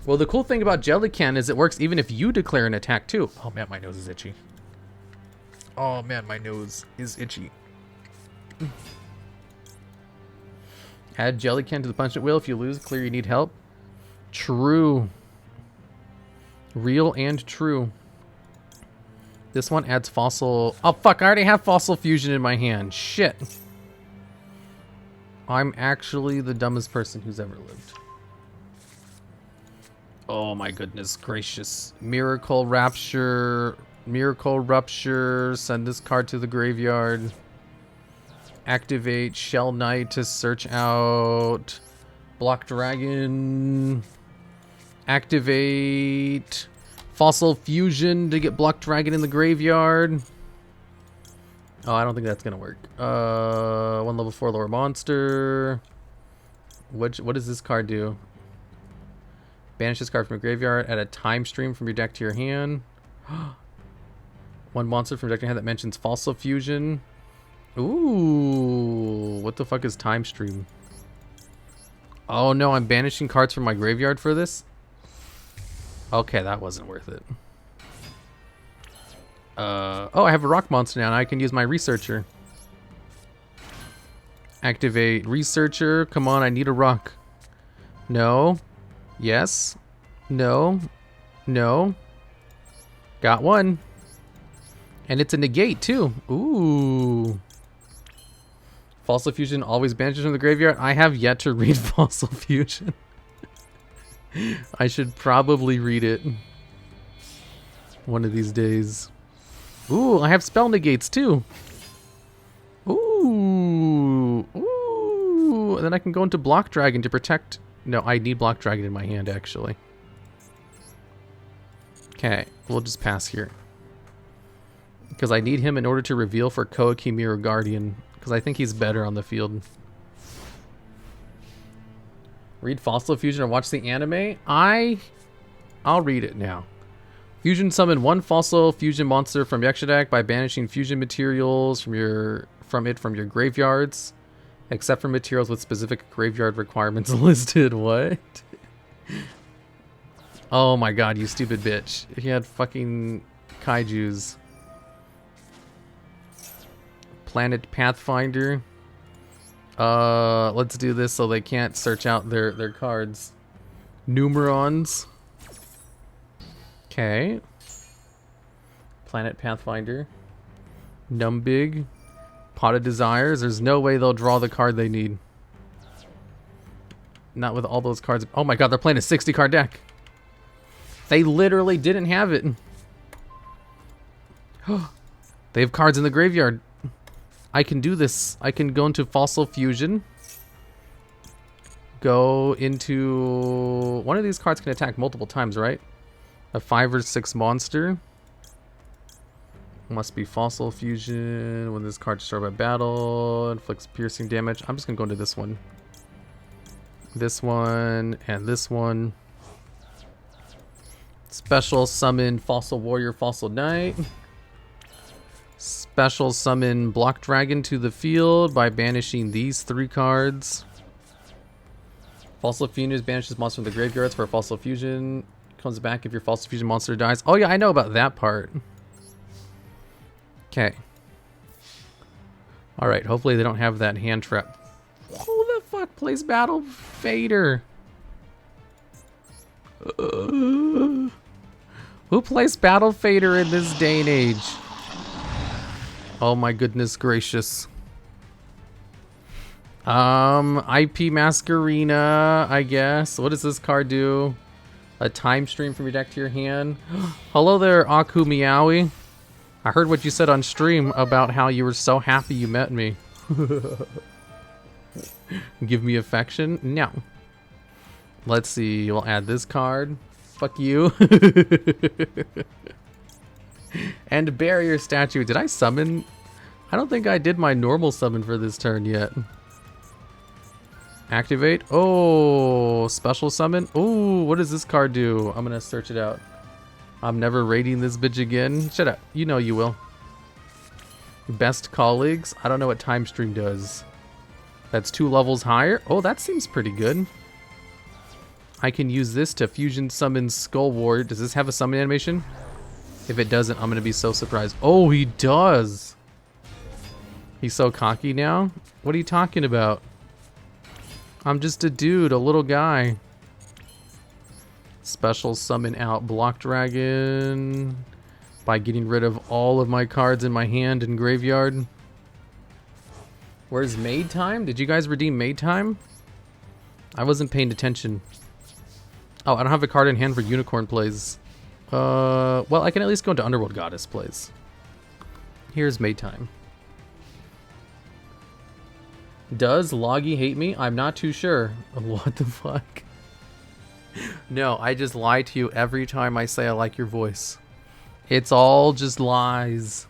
Well, the cool thing about Jelly Cannon is it works even if you declare an attack too. Oh man, my nose is itchy. Oh man, my nose is itchy. Add Jelly Cannon to the punishment wheel. If you lose, clear you need help. True. Real and true. This one adds Fossil. Oh fuck, I already have Fossil Fusion in my hand. Shit. I'm actually the dumbest person who's ever lived. Oh my goodness gracious. Miracle Rapture. Miracle Rupture. Send this card to the graveyard. Activate Shell Knight to search out Block Dragon. Activate Fossil Fusion to get Block Dragon in the graveyard. Oh, I don't think that's gonna work. 1 level 4 lower monster. What does this card do? Banish this card from your graveyard. Add a time stream from your deck to your hand. 1 monster from your deck to your hand that mentions Fossil Fusion. Ooh, what the fuck is time stream? Oh no, I'm banishing cards from my graveyard for this? Okay, that wasn't worth it. Oh, I have a rock monster now and I can use my researcher. Activate researcher. Come on, I need a rock. No. Yes. No. No. Got one. And it's a negate too. Ooh. Fossil Fusion always banishes from the graveyard. I have yet to read Fossil Fusion. I should probably read it one of these days. Ooh, I have spell negates too. Ooh. Ooh. And then I can go into Block Dragon to protect. No, I need Block Dragon in my hand actually. Okay, we'll just pass here. Because I need him in order to reveal for Koa Chimera Guardian. Because I think he's better on the field. Read Fossil Fusion or watch the anime? I'll read it now. Fusion summon 1 Fossil Fusion monster from your extra deck by banishing fusion materials from your graveyards. Except for materials with specific graveyard requirements listed. What? Oh my god, you stupid bitch. He had fucking kaijus. Planet Pathfinder. Let's do this so they can't search out their cards. Numerons. Okay. Planet Pathfinder. Numbig. Pot of Desires. There's no way they'll draw the card they need. Not with all those cards. Oh my god, they're playing a 60 card deck. They literally didn't have it. They have cards in the graveyard. I can do this. I can go into Fossil Fusion. Go into... One of these cards can attack multiple times, right? A 5 or 6 monster. Must be Fossil Fusion. When this card destroyed by battle, inflicts piercing damage. I'm just going to go into this one. This one and this one. Special summon Fossil Warrior, Fossil Knight. Special summon Block Dragon to the field by banishing these 3 cards. Fossil Fusion banishes monster from the graveyards for a Fossil Fusion. Comes back if your Fossil Fusion monster dies. Oh yeah, I know about that part. Okay. Alright, hopefully they don't have that hand trap. Who the fuck plays Battle Fader? Who plays Battle Fader in this day and age? Oh my goodness gracious. IP Masquerina, I guess. What does this card do? A time stream from your deck to your hand. Hello there, Aku Meowie. I heard what you said on stream about how you were so happy you met me. Give me affection? No. Let's see, we'll add this card. Fuck you. And barrier statue. Did I summon? I don't think I did my normal summon for this turn yet. Activate. Oh, special summon. Oh, what does this card do? I'm gonna search it out. I'm never raiding this bitch again. Shut up. You know you will. Best colleagues. I don't know what time stream does. That's 2 levels higher. Oh, that seems pretty good. I can use this to fusion summon Skull Warrior. Does this have a summon animation? If it doesn't, I'm gonna be so surprised. Oh, he does. He's so cocky now. What are you talking about? I'm just a dude, a little guy. Special summon out Block Dragon by getting rid of all of my cards in my hand and graveyard. Where's Maid Time? Did you guys redeem Maid Time? I wasn't paying attention. Oh, I don't have a card in hand for Unicorn plays. Well, I can at least go into Underworld Goddess plays. Here's Maid Time. Does Loggy hate me? I'm not too sure. What the fuck? No, I just lie to you every time I say I like your voice. It's all just lies.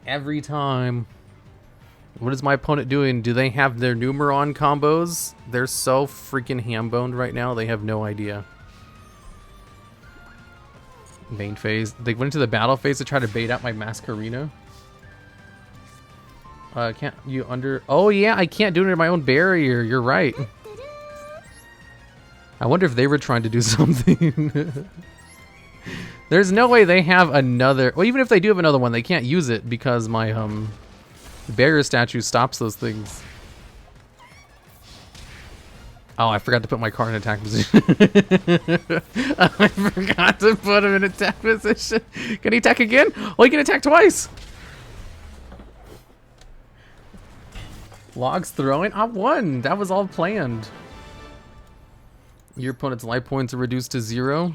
Every time. What is my opponent doing? Do they have their Numeron combos? They're so freaking ham-boned right now, they have no idea. Main phase. They went into the battle phase to try to bait out my Masquerina. Can't you under... Oh yeah, I can't do it under my own barrier. You're right. I wonder if they were trying to do something. There's no way they have another... Well, even if they do have another one, they can't use it because my barrier statue stops those things. Oh, I forgot to put my card in attack position. I forgot to put him in attack position. Can he attack again? Oh, he can attack twice. Logs throwing? I won. That was all planned. Your opponent's life points are reduced to 0.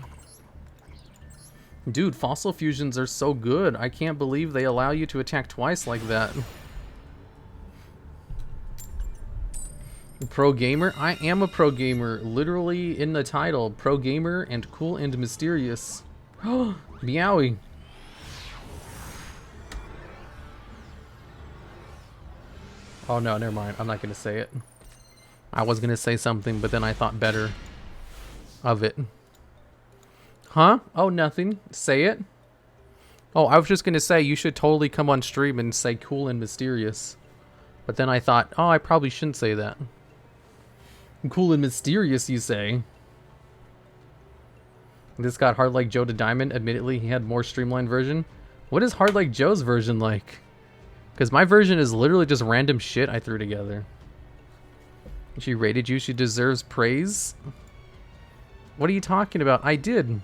Dude, fossil fusions are so good. I can't believe they allow you to attack twice like that. Pro gamer? I am a pro gamer. Literally in the title. Pro gamer and cool and mysterious. Meowie. Oh no, never mind. I'm not going to say it. I was going to say something, but then I thought better of it. Huh? Oh, nothing. Say it. Oh, I was just going to say you should totally come on stream and say cool and mysterious. But then I thought, oh, I probably shouldn't say that. Cool and mysterious, you say. This got Hard Like Joe to Diamond. Admittedly, he had more streamlined version. What is Hard Like Joe's version like? Because my version is literally just random shit I threw together. She rated you. She deserves praise. What are you talking about? I did.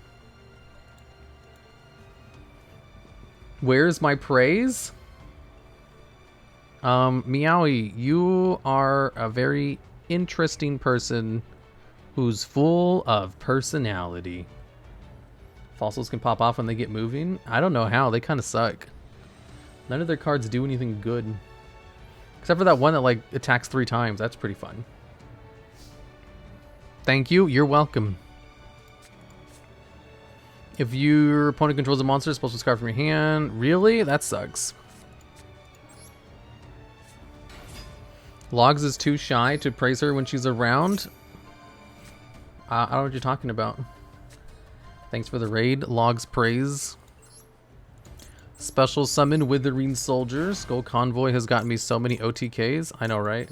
Where's my praise? Meowie, you are a very interesting person who's full of personality. Fossils can pop off when they get moving. I don't know how. They kind of suck. None of their cards do anything good. Except for that one that, like, attacks 3 times. That's pretty fun. Thank you. You're welcome. If your opponent controls a monster, it's supposed to discard from your hand. Really? That sucks. Logs is too shy to praise her when she's around. I don't know what you're talking about. Thanks for the raid. Logs praise. Special summon Withering Soldier. Skull Convoy has gotten me so many OTKs. I know, right?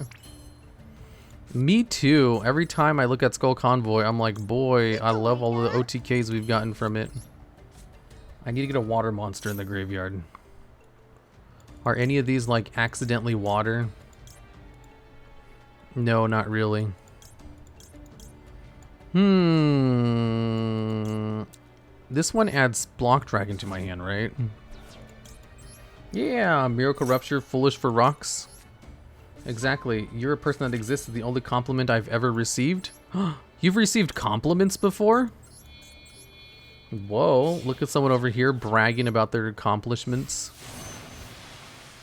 Me too. Every time I look at Skull Convoy, I'm like, boy, I love all the OTKs we've gotten from it. I need to get a water monster in the graveyard. Are any of these, like, accidentally water? No, not really. This one adds Block Dragon to my hand, right? Yeah, Miracle Rupture, foolish for rocks. Exactly. You're a person that exists is the only compliment I've ever received. You've received compliments before? Whoa, look at someone over here bragging about their accomplishments.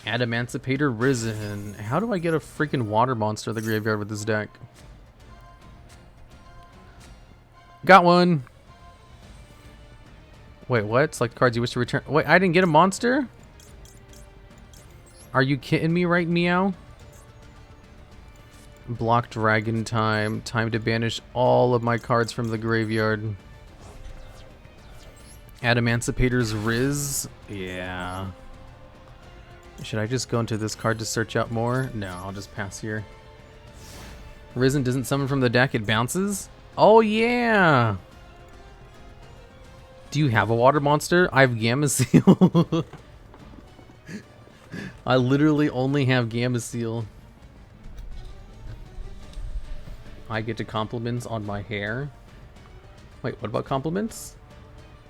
Adamancipator Risen. How do I get a freaking water monster in the graveyard with this deck? Got one. Wait, what? Select cards you wish to return. Wait, I didn't get a monster? Are you kidding me right, Meow? Block Dragon time. Time to banish all of my cards from the graveyard. Adamancipator's Riz. Yeah. Should I just go into this card to search out more? No, I'll just pass here. Risen doesn't summon from the deck, it bounces? Oh yeah! Do you have a water monster? I have Gamma Seal. I literally only have Gamma Seal. I get to compliments on my hair. Wait, what about compliments?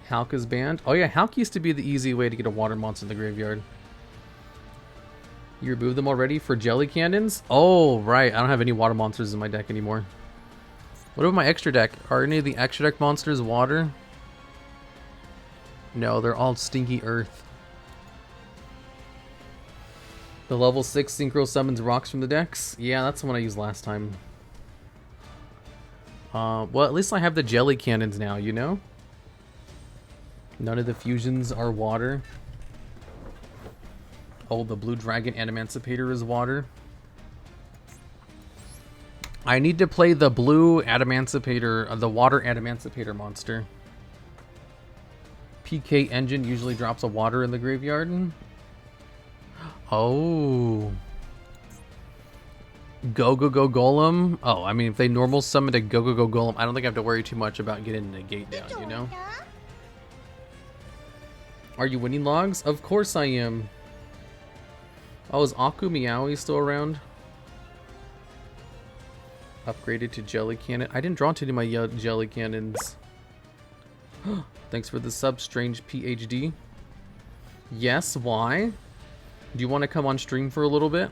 Halka's banned? Oh yeah, Halka used to be the easy way to get a water monster in the graveyard. You removed them already for jelly cannons? Oh, right. I don't have any water monsters in my deck anymore. What about my extra deck? Are any of the extra deck monsters water? No, they're all stinky earth. The level 6 synchro summons rocks from the decks? Yeah, that's the one I used last time. Well, at least I have the jelly cannons now, you know? None of the fusions are water. Oh, the Blue Dragon Adamancipator is water. I need to play the blue Adamancipator, the water Adamancipator monster. PK Engine usually drops a water in the graveyard. Oh. Go Golem. Oh, I mean, if they normal summon a Go Golem, I don't think I have to worry too much about getting the gate down, you know? Are you winning logs? Of course I am. Oh, is Aku Meowie still around? Upgraded to Jelly Cannon. I didn't draw to any of my Jelly Cannons. Thanks for the sub, Strange PhD. Yes, why? Do you want to come on stream for a little bit?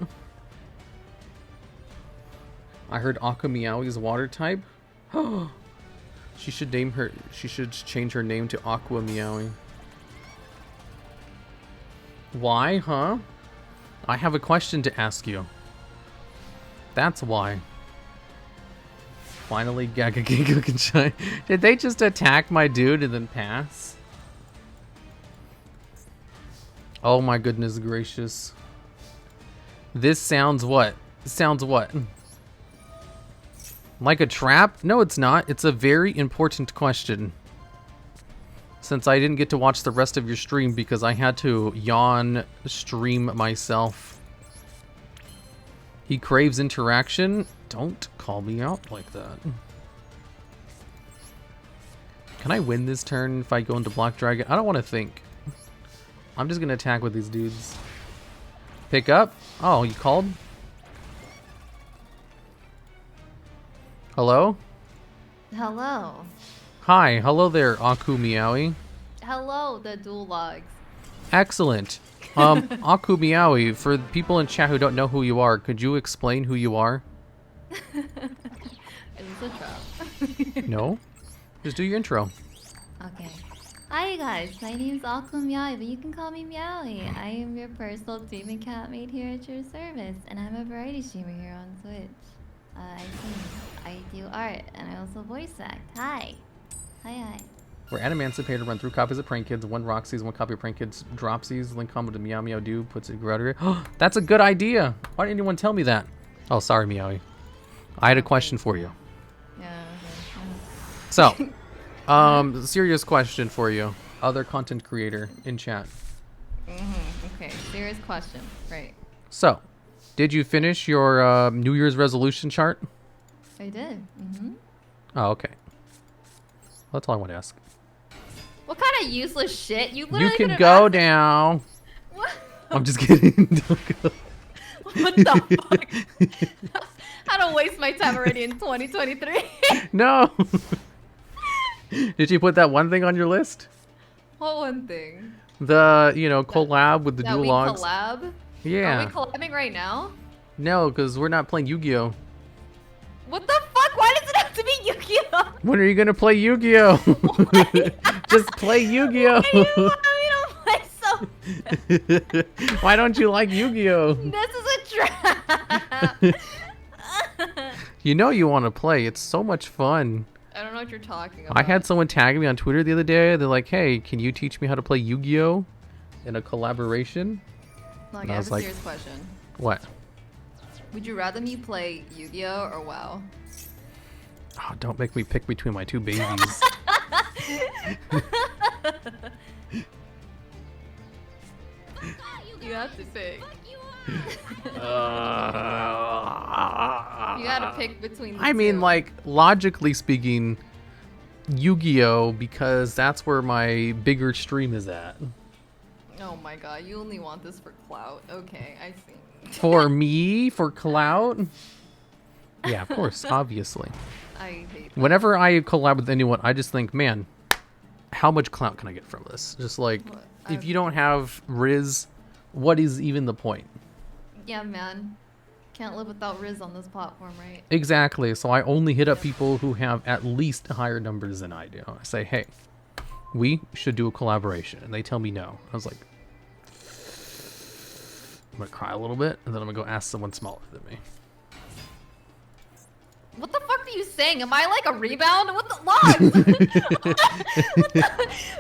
I heard Aku Meowie's water type. She should name her. She should change her name to Aqua Meowie. Why, huh? I have a question to ask you. That's why. Finally, Gaga Giga can shine. Did they just attack my dude and then pass? Oh my goodness gracious. This sounds what? Sounds what? Like a trap? No, it's not. It's a very important question. Since I didn't get to watch the rest of your stream because I had to yawn stream myself. He craves interaction. Don't call me out like that. Can I win this turn if I go into Black Dragon? I don't want to think. I'm just going to attack with these dudes. Pick up. Oh, you called? Hello? Hello. Hi. Hello there, Aku Meowie. Hello, the DuelLogs. Excellent. Aku Meowie, for people in chat who don't know who you are, could you explain who you are? Is this a trap? No? Just do your intro. Okay. Hi guys, my name is Aku Meowie, but you can call me Meowie. I am your personal demon cat made here at your service, and I'm a variety streamer here on Twitch. I sing, I do art, and I also voice act. Hi. Hi. We're Animancipator, run through copies of Prank Kids, one Roxy's, one copy of Prank Kids, Dropsies, link combo to Meow Meow Do, puts it right here. That's a good idea! Why didn't anyone tell me that? Oh, sorry, Meowie. I had a question for you. Yeah, okay. So, serious question for you. Other content creator in chat. Okay, serious question. Right. So, did you finish your New Year's resolution chart? I did. Oh, okay. That's all I want to ask. What kind of useless shit? You You literally can could've go asked- down. What? I'm just kidding. Don't go. What the fuck? I don't waste my time already in 2023. No. Did you put that one thing on your list? What one thing? The, collab with the That we DuelLogs. collab? Yeah. Are we collabing right now? No, because we're not playing Yu-Gi-Oh. What the fuck? Why does it have to be Yugioh? When are you gonna play Yu-Gi-Oh? Just play Yu-Gi-Oh. Why do you want me to play so Why don't you like Yu-Gi-Oh? This is a trap. You know you want to play. It's so much fun. I don't know what you're talking about. I had someone tag me on Twitter the other day. They're like, "Hey, can you teach me how to play Yu-Gi-Oh in a collaboration?" Like, I I was have a like- serious question. What? Would you rather me play Yu-Gi-Oh or WoW? Oh, don't make me pick between my two babies. You have to pick. You You gotta pick between the I mean, two. like, logically speaking, Yu-Gi-Oh, because that's where my bigger stream is at. Oh my god, you only want this for clout. Okay, I see. For me, for clout? Yeah, of course, obviously. I hate that. Whenever I collab with anyone, I just think, man, how much clout can I get from this? Just like, What? if you don't have Riz, what is even the point? Yeah, man. Can't live without Riz on this platform, right? Exactly. So I only hit up people who have at least higher numbers than I do. I say, hey, we should do a collaboration. And they tell me no. I was like, I'm going to cry a little bit, and then I'm going to go ask someone smaller than me. What the fuck are you saying? Am I like a rebound? What the logs?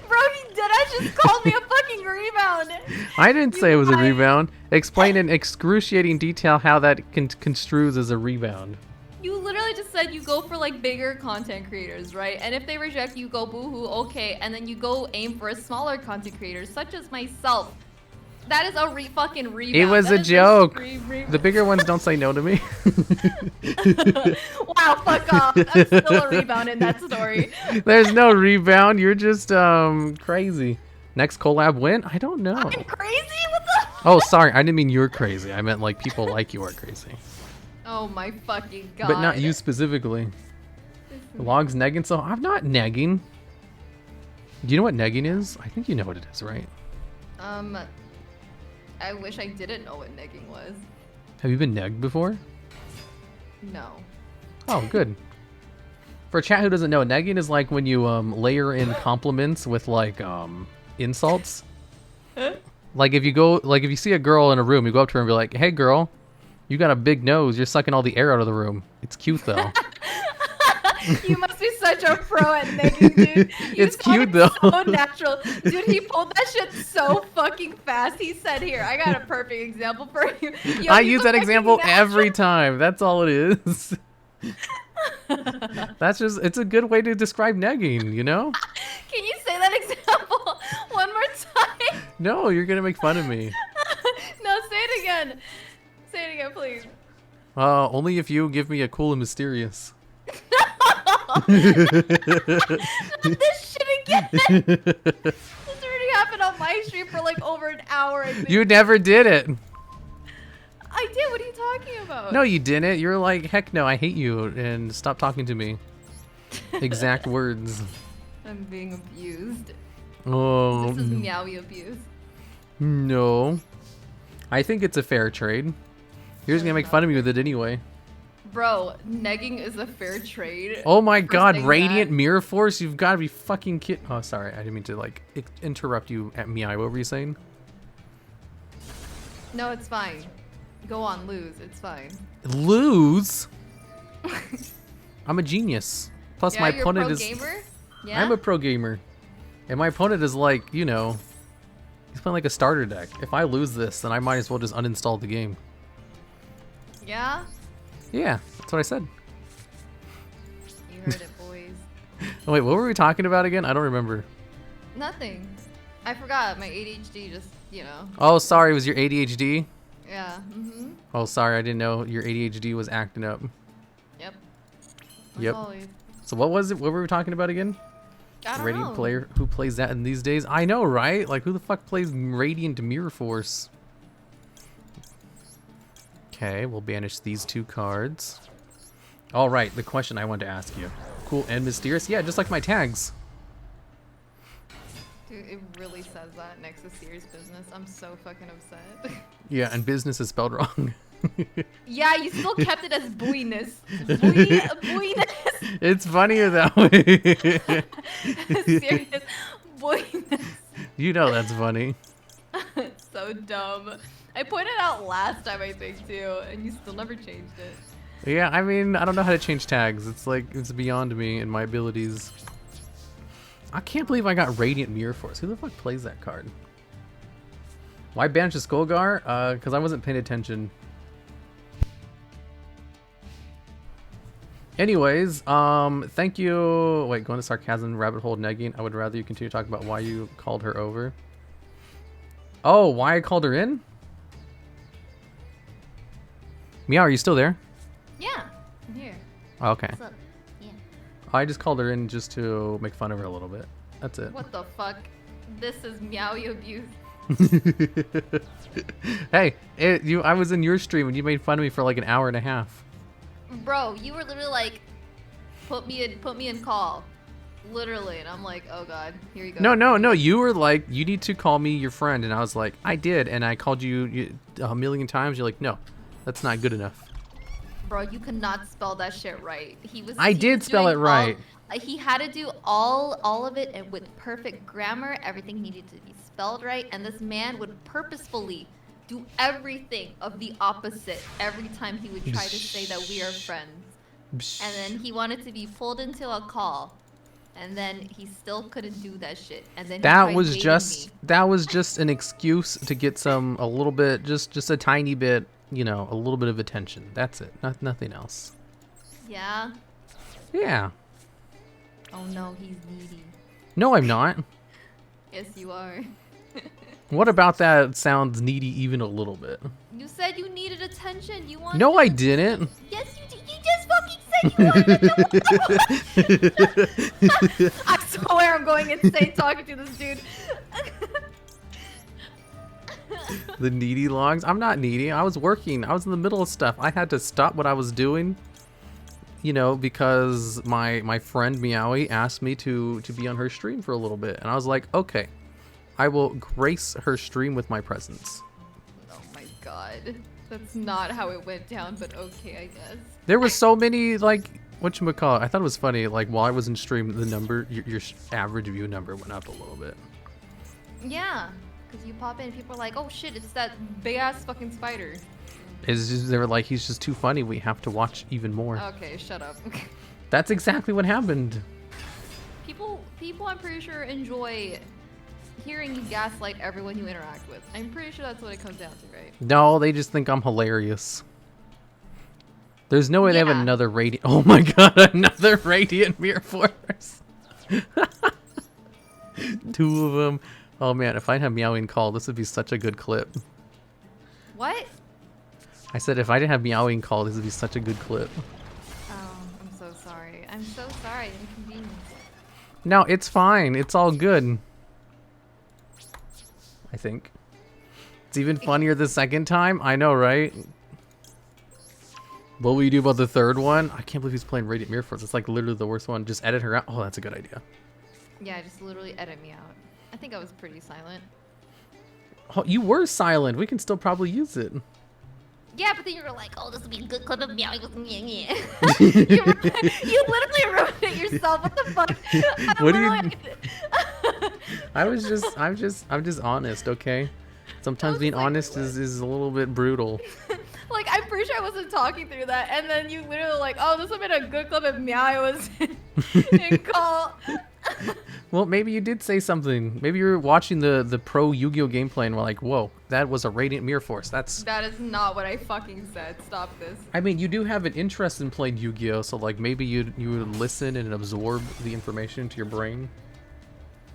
Bro, you did. I just called me a fucking rebound. I didn't say it was a lied. rebound. Explain in excruciating detail how that construes as a rebound. You literally just said you go for like bigger content creators, right? And if they reject you, go boohoo, okay. And then you go aim for a smaller content creator, such as myself. That is a fucking rebound. It was That a is joke. rebound. The bigger ones don't say no to me. Wow, fuck off. I'm still a rebound in that story. There's no rebound. You're just crazy. Next collab win? I don't know. I'm crazy? What the? Oh, sorry. I didn't mean you're crazy. I meant like people like you are crazy. Oh my fucking god. But not you specifically. Logs negging, so I'm not negging. Do you know what negging is? I think you know what it is, right? I wish I didn't know what negging was. Have you been negged before? No. Oh, good. For a chat who doesn't know, negging is like when you layer in compliments with like insults. Like if you see a girl in a room, you go up to her and be like, "Hey girl, you got a big nose. You're sucking all the air out of the room. It's cute though." You must be such a pro at negging, dude. You It's cute, sounded though. So natural. Dude, he pulled that shit so fucking fast. He said, here, I got a perfect example for you. Yo, I he's use a that fucking example natural. every time. That's all it is. It's a good way to describe negging, you know? Can you say that example one more time? No, you're gonna make fun of me. No, say it again. Say it again, please. Only if you give me a cool and mysterious. Not this shit again. This already happened on my stream for like over an hour. I think. You never did it. I did. What are you talking about? No, you didn't. You're like, heck no, I hate you, and stop talking to me. Exact words. I'm being abused. Oh. This is meowy abuse. No. I think it's a fair trade. You're just gonna make fun of me with it anyway. Bro, negging is a fair trade. Oh my for god, saying Radiant that. Mirror Force, you've got to be fucking kidding. Oh, sorry, I didn't mean to like interrupt you at Meow. What were you saying? No, it's fine. Go on, lose. It's fine. Lose? I'm a genius. Plus, Yeah, my you're opponent pro is. gamer? Yeah? I'm a pro gamer, and my opponent is like, you know, he's playing like a starter deck. If I lose this, then I might as well just uninstall the game. Yeah? Yeah, that's what I said. You heard it, boys. Oh, wait, what were we talking about again? I don't remember. Nothing. I forgot. My ADHD just, you know. Oh, sorry, it was your ADHD? Yeah. Mm-hmm. Oh, sorry, I didn't know your ADHD was acting up. Yep. As Yep. always. So what was it? What were we talking about again? I don't Radiant know. player who plays that in these days? I know, right? Like, who the fuck plays Radiant Mirror Force? Okay, we'll banish these two cards. All right, the question I wanted to ask you. Cool and mysterious? Yeah, just like my tags. Dude, it really says that next to serious business. I'm so fucking upset. Yeah, and business is spelled wrong. Yeah, you still kept it as buoyness. Buoyness. It's funnier that way. Serious buoyness. You know that's funny. It's so dumb. I pointed out last time, I think, too, and you still never changed it. Yeah, I mean, I don't know how to change tags. It's like, it's beyond me and my abilities. I can't believe I got Radiant Mirror Force. Who the fuck plays that card? Why banish the Skullgar? Because I wasn't paying attention. Anyways, thank you. Wait, going to sarcasm, rabbit hole, negging. I would rather you continue talking about why you called her over. Oh, why I called her in? Meow, are you still there? Yeah, I'm here. Oh, okay. What's up? Yeah. I just called her in just to make fun of her a little bit. That's it. What the fuck? This is meowy abuse. Hey, I was in your stream and you made fun of me for like an hour and a half. Bro, you were literally like, put me in call. Literally, and I'm like, oh god, here you go. No. You were like, you need to call me your friend, and I was like, I did, and I called you a million times. You're like, no, that's not good enough. Bro, you cannot spell that shit right. I did spell it right. He had to do all of it and with perfect grammar. Everything needed to be spelled right, and this man would purposefully do everything of the opposite every time he would try to say that we are friends. And then he wanted to be pulled into a call. And then he still couldn't do that shit. And then That was just an excuse to get a little bit, just a tiny bit, you know, a little bit of attention. That's it. Nothing else. Yeah. Yeah. Oh no, he's needy. No, I'm not. Yes, you are. What about that sounds needy even a little bit? You said you needed attention. You wanted. No, I didn't. Yes, you did. You just fucking said you wanted. I swear I'm going insane talking to this dude. The needy logs? I'm not needy. I was working. I was in the middle of stuff. I had to stop what I was doing, you know, because my friend Meowie asked me to be on her stream for a little bit. And I was like, okay, I will grace her stream with my presence. Oh my god. That's not how it went down, but okay, I guess. There was so many, like, whatchamacallit. I thought it was funny, like, while I was in stream, the number, your average view number went up a little bit. Yeah, because you pop in and people are like, oh shit, it's that big ass fucking spider. They were like, he's just too funny. We have to watch even more. Okay, shut up. That's exactly what happened. People, I'm pretty sure, enjoy hearing you gaslight everyone you interact with. I'm pretty sure that's what it comes down to, right? No, they just think I'm hilarious. There's no way they have Yeah. another radiant. Oh my god, another radiant mirror force. Two of them. Oh man, if I had Meowing call, this would be such a good clip. What? I said if I didn't have meowing call, this would be such a good clip. Oh, I'm so sorry. I'm so sorry. Inconvenience. No, it's fine. It's all good. I think. It's even funnier the second time. I know, right? What will you do about the third one? I can't believe he's playing Radiant Mirror Force. It's like literally the worst one. Just edit her out. Oh, that's a good idea. Yeah, just literally edit me out. I think I was pretty silent. Oh, you were silent. We can still probably use it. Yeah, but then you were like, "Oh, this would be a good clip of meow." You literally ruined it yourself. What the fuck? What do you? I'm just honest, okay? Sometimes being like, honest is a little bit brutal. Like, I'm pretty sure I wasn't talking through that, and then you literally were like, "Oh, this would have been a good clip of meow." I was in call. Well, maybe you did say something. Maybe you were watching the pro Yu-Gi-Oh gameplay and were like, "Whoa, that was a Radiant Mirror Force." That is not what I fucking said. Stop this. I mean, you do have an interest in playing Yu-Gi-Oh, so like maybe you would listen and absorb the information into your brain.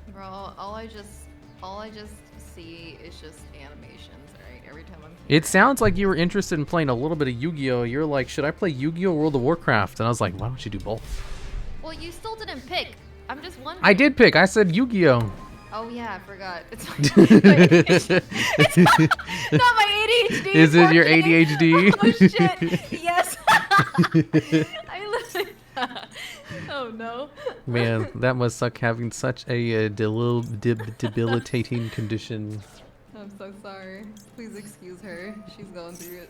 Bro, all I just see is just animations, right? Every time I'm here. It sounds like you were interested in playing a little bit of Yu-Gi-Oh. You're like, should I play Yu-Gi-Oh or World of Warcraft? And I was like, why don't you do both? Well, you still didn't pick. I'm just wondering. I did pick. I said Yu-Gi-Oh. Oh yeah, I forgot. It's it's not my ADHD. Is it your working. ADHD? Oh shit! Yes. I literally. Oh no. Man, that must suck having such a debilitating condition. I'm so sorry. Please excuse her. She's going through it.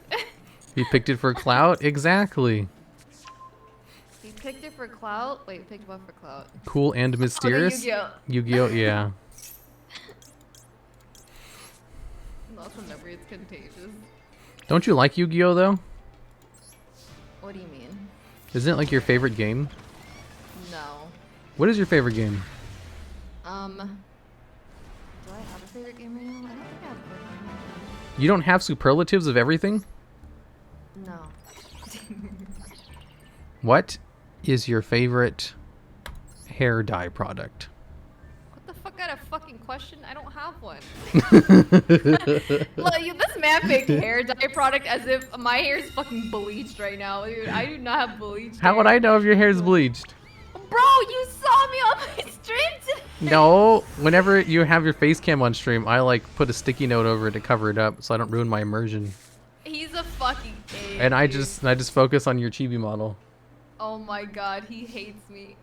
You picked it for clout? Exactly. You picked it for clout? Wait, you picked what for clout? Cool and mysterious? Yu-Gi-Oh! Yu-Gi-Oh, yeah. Lost a memory, it's contagious. Don't you like Yu-Gi-Oh though? What do you mean? Isn't it like your favorite game? No. What is your favorite game? Do I have a favorite game right now? I don't think I have a favorite game. You don't have superlatives of everything? No. What is your favorite hair dye product? What the fuck kind of fucking question? I don't have one. Look, this man picked hair dye product as if my hair is fucking bleached right now. Dude, I do not have bleached How hair. would I know if your hair is bleached? Bro, you saw me on my stream today. No, whenever you have your face cam on stream, I like put a sticky note over it to cover it up so I don't ruin my immersion. He's a fucking idiot. And I just focus on your chibi model. Oh my god, he hates me.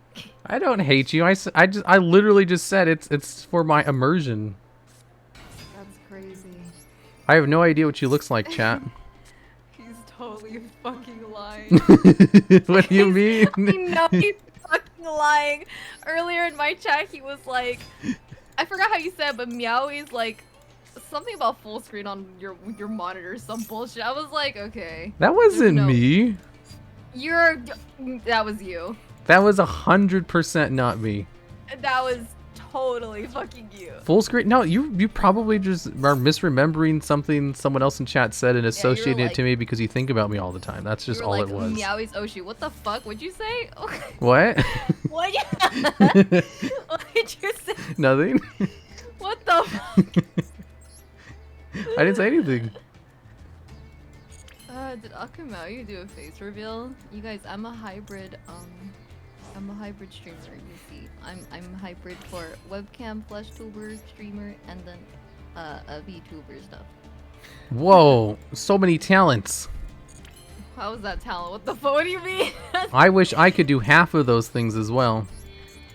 I don't hate you. I literally just said it's for my immersion. That's crazy. I have no idea what she looks like, chat. He's totally fucking lying. What do you mean? No, he's fucking lying. Earlier in my chat, he was like, I forgot how you said, but Meowy's like something about full screen on your monitor, some bullshit. I was like, okay. That wasn't me. That was you. That was 100% not me. That was totally fucking you. Full screen? No, you probably just are misremembering something someone else in chat said and associating it to me because you think about me all the time. That's just all it was. Meowy's Oshi. What the fuck? What'd you say? What? What? What did you say? Nothing. What the fuck? I didn't say anything. Did Akamayu do a face reveal? You guys, I'm a hybrid streamer, you see. I'm hybrid for webcam, flash tuber, streamer, and then a VTuber stuff. Whoa, so many talents. How is that talent? What the fuck? What do you mean? I wish I could do half of those things as well.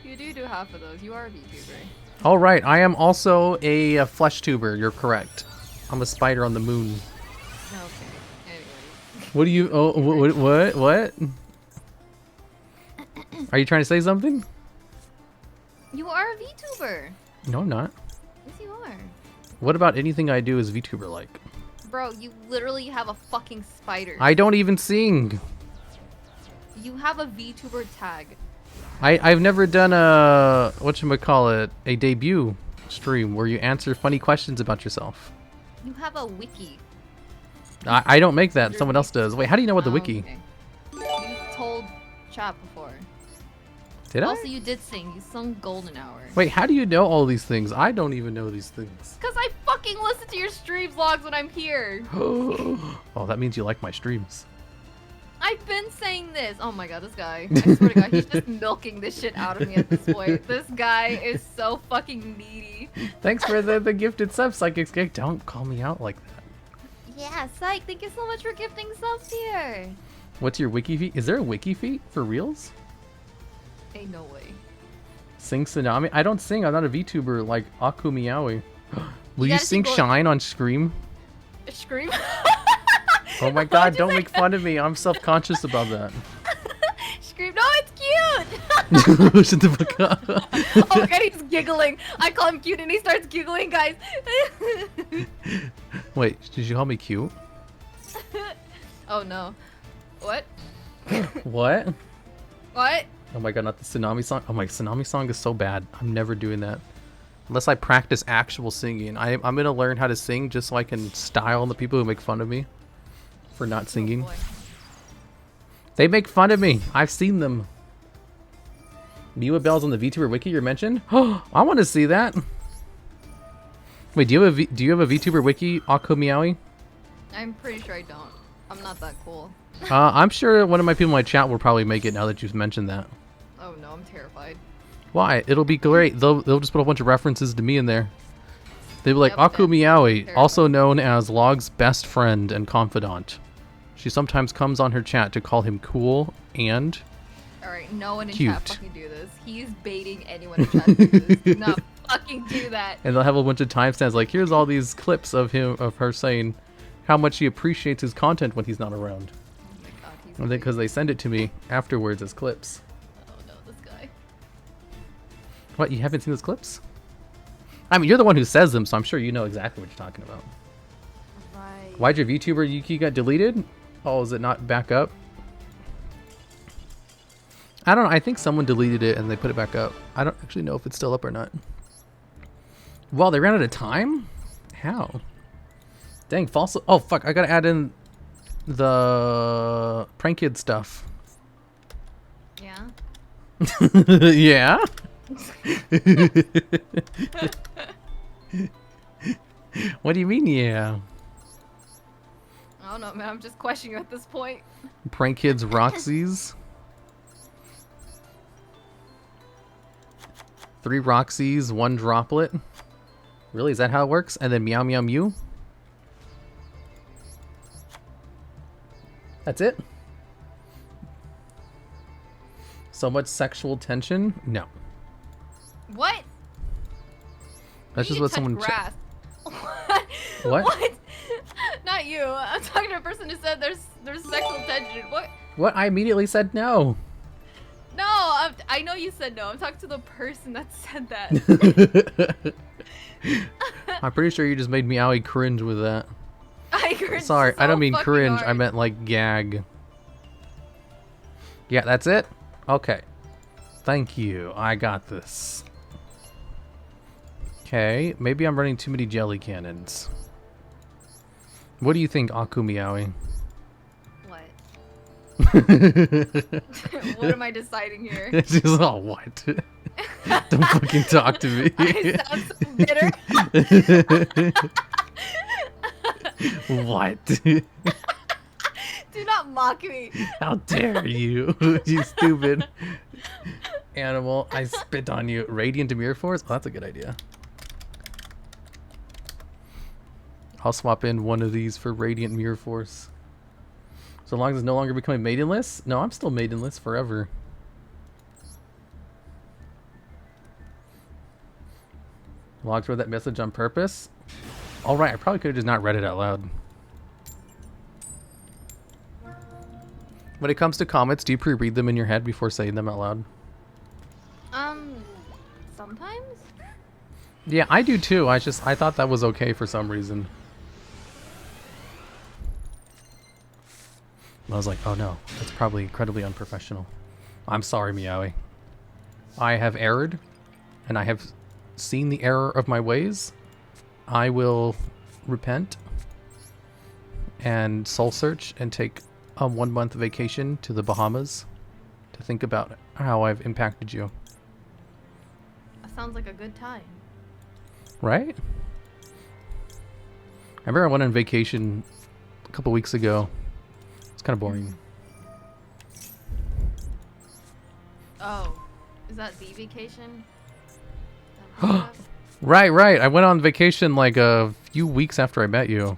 You do half of those. You are a VTuber. All right, I am also a flesh tuber. You're correct. I'm a spider on the moon. Okay. Anyways. What do you? Oh, what? Are you trying to say something? You are a VTuber. No, I'm not. Yes, you are. What about anything I do is VTuber-like? Bro, you literally have a fucking spider. I don't even sing. You have a VTuber tag. I've never done a whatchamacallit, a debut stream where you answer funny questions about yourself. You have a wiki. I don't make that. Someone else does. Wait, how do you know what the wiki? Okay. You told chat before. Did I? Also, you did sing. You sung Golden Hour. Wait, how do you know all these things? I don't even know these things. Because I fucking fucking listen to your streams logs when I'm here. Oh, that means you like my streams. I've been saying this. Oh my god, this guy. I swear to god, he's just milking this shit out of me at this point. This guy is so fucking needy. Thanks for the gifted subs, Psychic Skate. Don't call me out like that. Yeah, Psych, thank you so much for gifting subs here. What's your wiki feat? Is there a wiki feat for reals? Ain't no way. Sing Tsunami? I don't sing. I'm not a VTuber like Aku Miyawi. Will you gotta sing sing Shine on Scream? Scream? Oh my god, don't make fun of me. I'm self-conscious about that. Scream. No, it's cute! Shut the fuck up. Oh god, he's giggling. I call him cute and he starts giggling, guys. Wait, did you call me cute? Oh no. What? What? What? Oh my god, not the Tsunami song. Oh my, Tsunami song is so bad. I'm never doing that. Unless I practice actual singing. I'm gonna learn how to sing just so I can style the people who make fun of me for not singing. Oh boy. They make fun of me. I've seen them. Miwa Bell's on the VTuber wiki you're mentioned? Oh, I want to see that. Wait, do you have a VTuber wiki, Ako Miyawi? I'm pretty sure I don't. I'm not that cool. I'm sure one of my people in my chat will probably make it now that you've mentioned that. Oh no, I'm terrified. Why? It'll be great. They'll just put a bunch of references to me in there. They'll be like, Yep, Aku that's Miyawi, terrible. also known as Log's best friend and confidant. She sometimes comes on her chat to call him cool and... Alright, no one in Cute. chat fucking do this. He's baiting anyone in chat to do this. Do not fucking do that. And they'll have a bunch of timestamps like, here's all these clips of her saying how much she appreciates his content when he's not around. Oh my god, he's And then because they send it to me afterwards as clips. Oh no, this guy. What, you haven't seen those clips? I mean, you're the one who says them, so I'm sure you know exactly what you're talking about. Right. Why'd your VTuber Yuki got deleted? Oh, is it not back up? I don't know. I think someone deleted it and they put it back up. I don't actually know if it's still up or not. Well, they ran out of time? How? Dang, false. Oh, fuck. I gotta add in the prank kid stuff. Yeah. Yeah? What do you mean, yeah? I don't know, man. I'm just questioning you at this point. Prank kids Roxy's. 3 Roxy's, 1 droplet. Really? Is that how it works? And then meow meow mew? That's it? So much sexual tension? No. What? That's You just need what to someone... touch grass. What? What? Not you. I'm talking to a person who said there's sexual tension. What? What? I immediately said no. No, I know you said no. I'm talking to the person that said that. I'm pretty sure you just made Meowie cringe with that. I cringe Sorry, I so don't mean fucking cringe. hard. I meant like gag. Yeah, that's it? Okay. Thank you. I got this. Okay, maybe I'm running too many jelly cannons. What do you think, Aku Miyawi? What? What am I deciding here? She's oh, what? Don't fucking talk to me. I sound so bitter. What? Do not mock me. How dare you, you stupid animal. I spit on you. Radiant Mirror Force? Oh, that's a good idea. I'll swap in one of these for Radiant Mirror Force. So long as it's no longer becoming maidenless? No, I'm still maidenless forever. Logs read that message on purpose? Alright, I probably could have just not read it out loud. When it comes to comments, do you pre-read them in your head before saying them out loud? Sometimes? Yeah, I do too. I thought that was okay for some reason. I was like, oh no, that's probably incredibly unprofessional. I'm sorry, Meowie. I have erred, and I have seen the error of my ways. I will repent and soul search and take a 1-month vacation to the Bahamas to think about how I've impacted you. That sounds like a good time. Right? I remember I went on vacation a couple weeks ago. It's kind of boring. Oh, is that the vacation? Is that what it's about? Right. I went on vacation like a few weeks after I met you.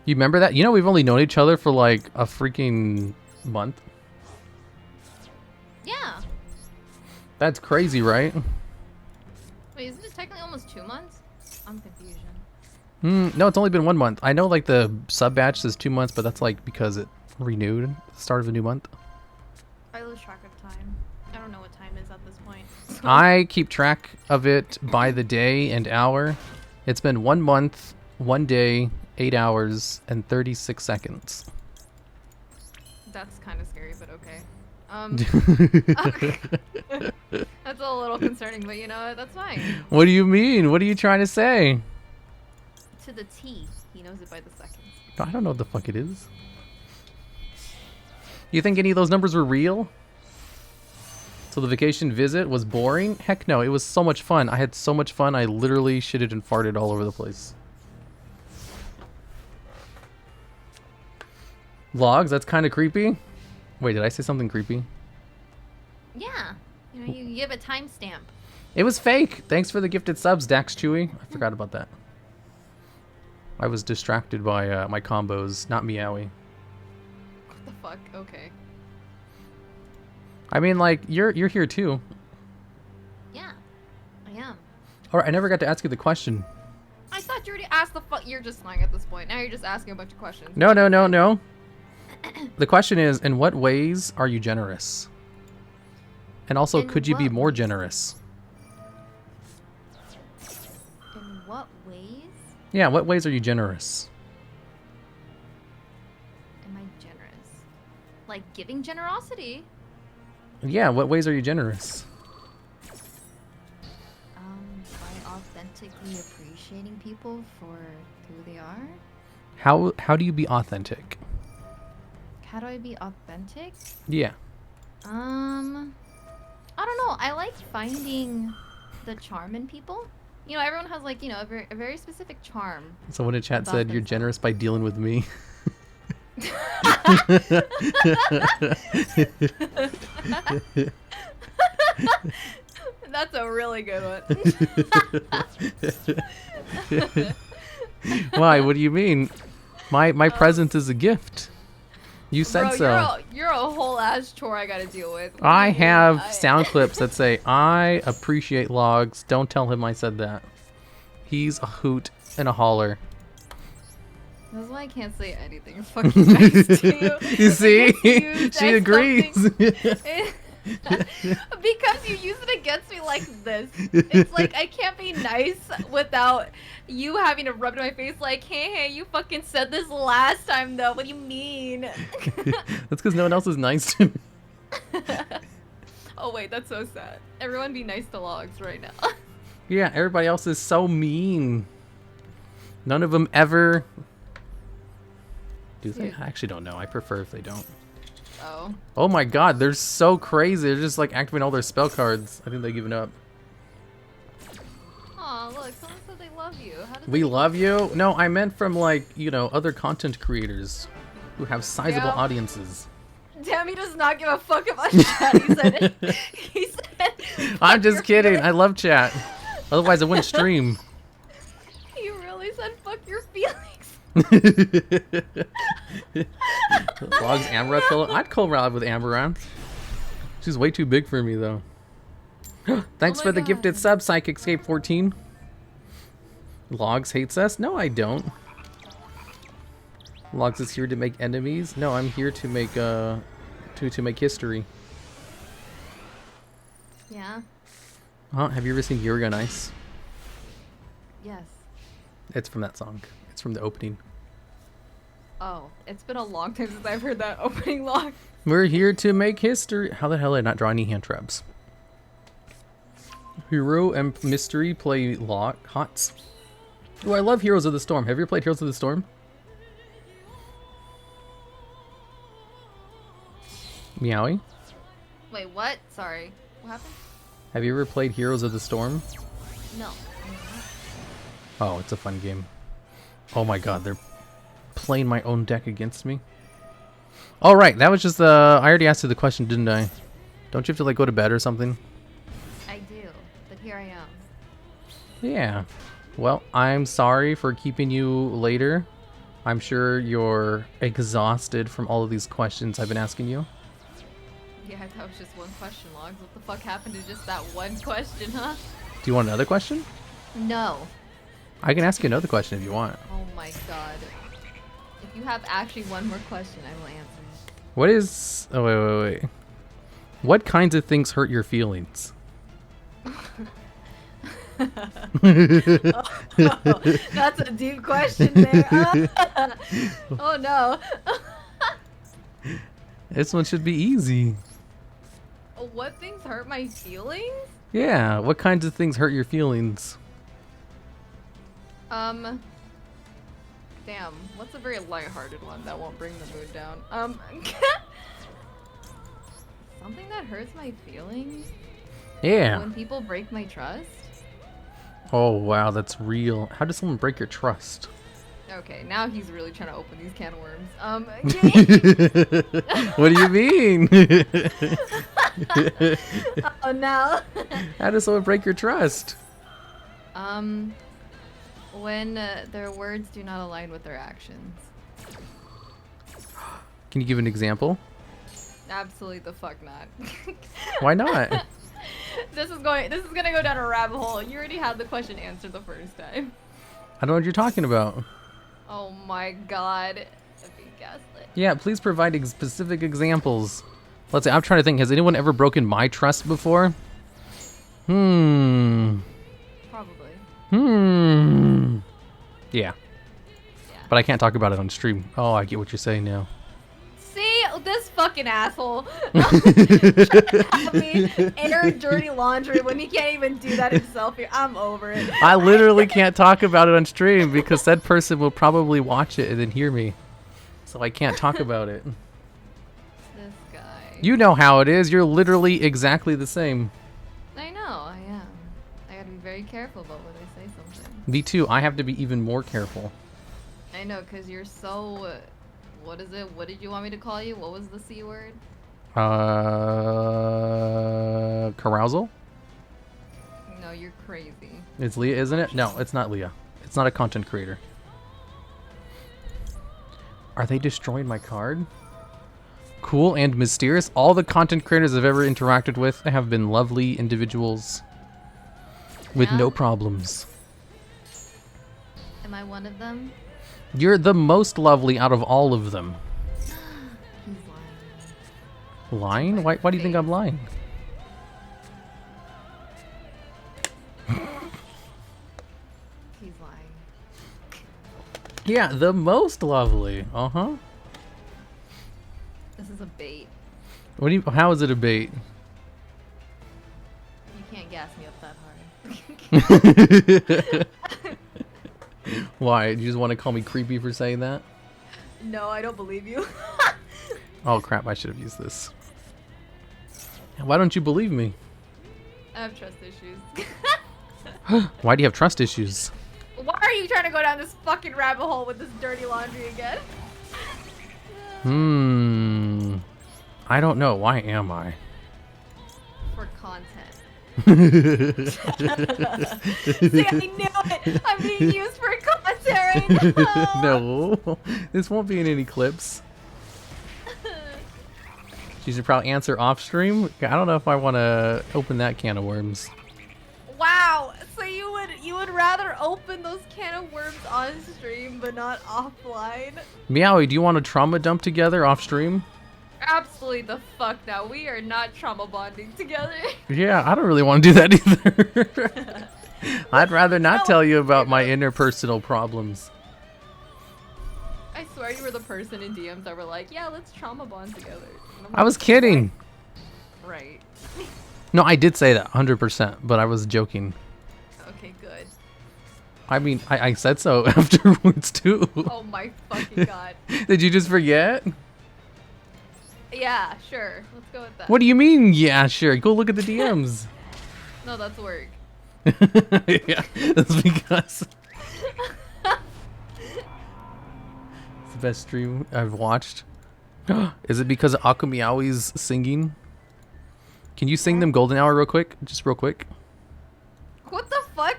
You remember that? You know, we've only known each other for like a freaking month. Yeah. That's crazy, right? Wait, isn't it technically almost 2 months? I'm confusion. No, it's only been 1 month. I know like the sub batch says 2 months, but that's like because it renewed at the start of a new month. I lose track of time. I don't know what time is at this point. I keep track of it by the day and hour. It's been 1 month, 1 day, 8 hours, and 36 seconds. That's kind of scary, but okay. That's a little concerning, but you know what? That's fine. What do you mean? What are you trying to say? To the T. He knows it by the seconds. I don't know what the fuck it is. You think any of those numbers were real? So the vacation visit was boring? Heck no, it was so much fun. I had so much fun, I literally shitted and farted all over the place. Logs, that's kind of creepy. Wait, did I say something creepy? Yeah. You know, you give a timestamp. It was fake. Thanks for the gifted subs, Dax Chewy. I forgot about that. I was distracted by my combos, not Meowie. What the fuck? Okay. I mean, like, you're here too. Yeah. I am. Alright, I never got to ask you the question. I thought you already asked the fuck. You're just lying at this point. Now you're just asking a bunch of questions. No. The question is, in what ways are you generous? And also, In could you be what more ways? generous? In what ways Yeah, what ways are you generous? am I generous? Like giving generosity. Yeah, what ways are you generous? By authentically appreciating people for who they are. How do you be authentic? How do I be authentic? Yeah. I don't know. I like finding the charm in people. You know, everyone has like, you know, a very specific charm. Someone in chat About said you're themselves. generous by dealing with me. That's a really good one. Why? What do you mean? My presence is a gift. You said Bro, so. you're a whole ass chore I gotta deal with. What do I you mean? have sound clips that say, I appreciate Logs. Don't tell him I said that. He's a hoot and a holler. That's why I can't say anything fucking nice to you. You see? You She said agrees. something- because you use it against me like this. It's like I can't be nice without you having to rub it in my face like, hey, you fucking said this last time though. What do you mean? That's because no one else is nice to me. Oh wait, that's so sad. Everyone be nice to Logs right now. Yeah, everybody else is so mean. None of them ever... Do they? Yeah. I actually don't know. I prefer if they don't. Oh. Oh my god, they're so crazy. They're just like activating all their spell cards. I think they've given up. Aw, look, someone said they love you. How does We that- love you? No, I meant from like, you know, other content creators who have sizable Yeah. audiences. Damn, he does not give a fuck about chat. He said he said I'm fuck just your kidding. feelings. I love chat. Otherwise I wouldn't stream. He really said fuck your feelings. Logs Amaranth pillow. I'd collab with Amaranth. She's way too big for me though. Thanks Oh for my the God. gifted sub, Psychic Escape 14. Logs hates us? No, I don't. Logs is here to make enemies. No, I'm here to make to make history. Yeah. Huh? Have you ever seen Yugioh Nice? Yes. It's from that song. It's from the opening. Oh, it's been a long time since I've heard that opening log. We're here to make history. How the hell did I not draw any hand traps? Hero and Mystery play HOTS. Oh, I love Heroes of the Storm. Have you ever played Heroes of the Storm? Meowie? Wait, what? Sorry. What happened? Have you ever played Heroes of the Storm? No. Oh, it's a fun game. Oh my god, they're playing my own deck against me. All right, that was just I already asked you the question, didn't I? Don't you have to like go to bed or something? I do, but here I am. Yeah. Well, I'm sorry for keeping you later. I'm sure you're exhausted from all of these questions I've been asking you. Yeah, that was just one question, Logs. What the fuck happened to just that one question, huh? Do you want another question? No. I can ask you another question if you want. Oh my god. If you have actually one more question, I will answer it. What is... Oh, wait. What kinds of things hurt your feelings? That's a deep question there. Oh no. This one should be easy. What things hurt my feelings? Yeah, what kinds of things hurt your feelings? Damn, what's a very lighthearted one that won't bring the mood down? Something that hurts my feelings? Yeah. When people break my trust? Oh, wow, that's real. How does someone break your trust? Okay, now he's really trying to open these can of worms. What do you mean? Oh no. How does someone break your trust? When their words do not align with their actions. Can you give an example? Absolutely the fuck not. Why not? This is gonna go down a rabbit hole. You already had the question answered the first time. I don't know what you're talking about. Oh my god. I've been gaslit. Yeah, please provide specific examples. Let's see, I'm trying to think. Has anyone ever broken my trust before? Probably. Yeah. But I can't talk about it on stream. Oh, I get what you're saying now. See, this fucking asshole. Trying to have me air dirty laundry when he can't even do that himself here. I'm over it. I literally can't talk about it on stream because that person will probably watch it and then hear me. So I can't talk about it. This guy. You know how it is. You're literally exactly the same. I know, I am. I gotta be very careful about when I say something. Me too. I have to be even more careful. I know, because you're so... What is it? What did you want me to call you? What was the C word? Carousal? No, you're crazy. It's Leah, isn't it? No, it's not Leah. It's not a content creator. Are they destroying my card? Cool and mysterious. All the content creators I've ever interacted with have been lovely individuals with no problems. Am I one of them? You're the most lovely out of all of them. He's lying. Lying? Why do you think I'm lying? He's lying. Yeah, the most lovely. Uh-huh. This is a bait. What do you? How is it a bait? You can't gas me up that hard. Why? You just want to call me creepy for saying that? No, I don't believe you. Oh crap, I should have used this. Why don't you believe me? I have trust issues. Why do you have trust issues? Why are you trying to go down this fucking rabbit hole with this dirty laundry again? I don't know. Why am I? For content. See, I knew it! I'm being used for content right now! No, this won't be in any clips. She should probably answer off stream. I don't know if I want to open that can of worms. Wow! So you would rather open those can of worms on stream but not offline? Meowie, do you want a trauma dump together off stream? Absolutely the fuck now. We are not trauma bonding together. Yeah, I don't really want to do that either. I'd rather not tell you about my interpersonal problems. I swear you were the person in DMs that were like, yeah, let's trauma bond together. I was kidding. Right. No, I did say that 100%, but I was joking. Okay, good. I mean, I said so afterwards too. Oh my fucking god. Did you just forget? Yeah, sure. Let's go with that. What do you mean? Yeah, sure. Go look at the DMs. No, that's work. Yeah, that's because the best stream I've watched. Is it because of Akumiaoi's singing? Can you sing them Golden Hour real quick? Just real quick. What the fuck?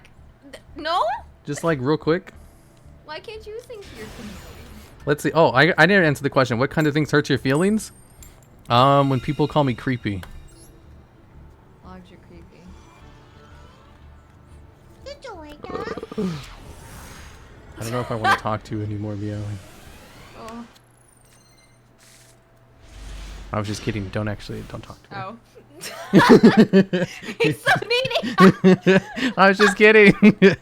No? Just like real quick. Why can't you sing to your community? Let's see. Oh, I didn't answer the question. What kind of things hurt your feelings? When people call me creepy. Logs, you're creepy. I don't know if I want to talk to you anymore, Meow. Oh. I was just kidding. Don't talk to me. Oh. He's so needy. I was just kidding. It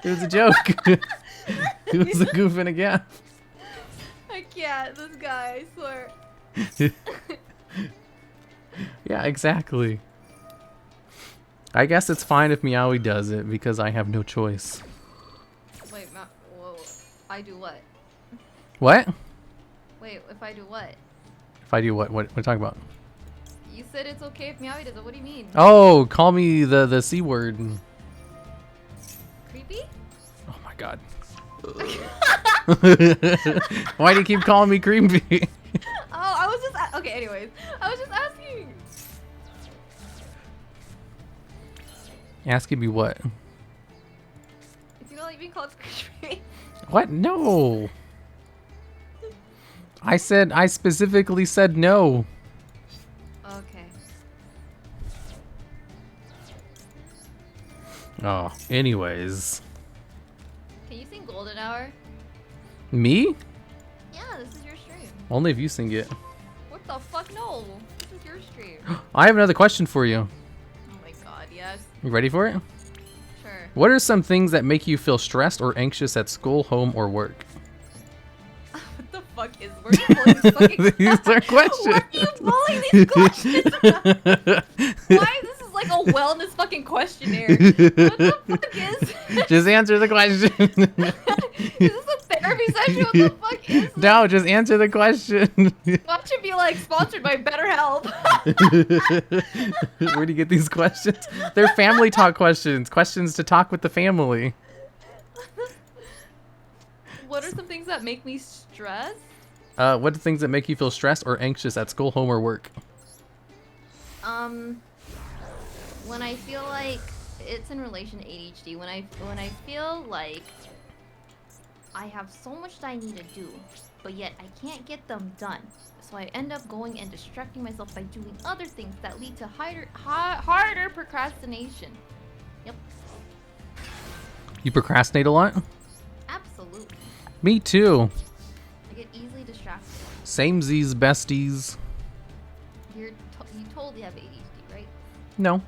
was a joke. It was a goof and a gap. I can't. This guy, I swear. Yeah, exactly. I guess it's fine if Meowie does it because I have no choice. Wait, whoa. I do what? What? Wait, if I do what? If I do what? What are you talking about? You said it's okay if Meowie does it. What do you mean? Oh, call me the C word. Creepy? Oh my god. Why do you keep calling me creepy? Oh, I was just okay. Anyways, I was just asking. Asking me what? If you don't like being called creepy. What? No. I specifically said no. Okay. Oh, anyways. Can you sing Golden Hour? Me? Yeah, this is your stream. Only if you sing it. What the fuck? No, this is your stream. I have another question for you. Oh my god, yes. You ready for it? Sure. What are some things that make you feel stressed or anxious at school, home, or work? What the fuck is where are you pulling this fucking These are questions. Why are you pulling these questions? Why this is like a wellness fucking questionnaire? What the fuck is Just answer the question. Is this a therapy session? What the fuck is this? No, just answer the question. Watch it be like sponsored by BetterHelp. Where do you get these questions? They're family talk questions. Questions to talk with the family. What are some things that make me stressed? What are things that make you feel stressed or anxious at school, home, or work? When I feel like it's in relation to ADHD. When I feel like I have so much that I need to do, but yet I can't get them done. So I end up going and distracting myself by doing other things that lead to harder procrastination. Yep, You procrastinate a lot? absolutely. Me too. I get easily distracted. Samesies, besties. You totally have ADHD, right? No.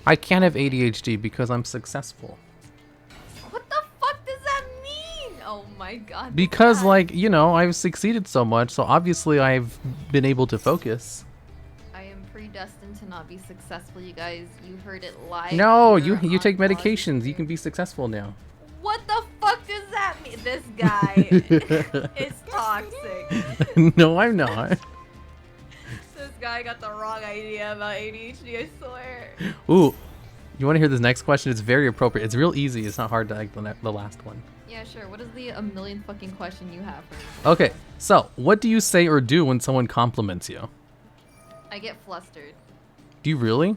I can't have ADHD because I'm successful. What the fuck does that mean? Oh my god. Because, God. like, you know, I've succeeded so much, so obviously I've been able to focus. I am predestined to not be successful, you guys. You heard it live. No, here you on take Vlog medications. You Stream. can be successful now. What the fuck does that mean? This guy is toxic. No, I'm not. This guy got the wrong idea about ADHD, I swear. Ooh, you want to hear this next question? It's very appropriate. It's real easy. It's not hard to like the last one. Yeah, sure. What is the a million fucking question you have for me? Okay, so what do you say or do when someone compliments you? I get flustered. Do you really?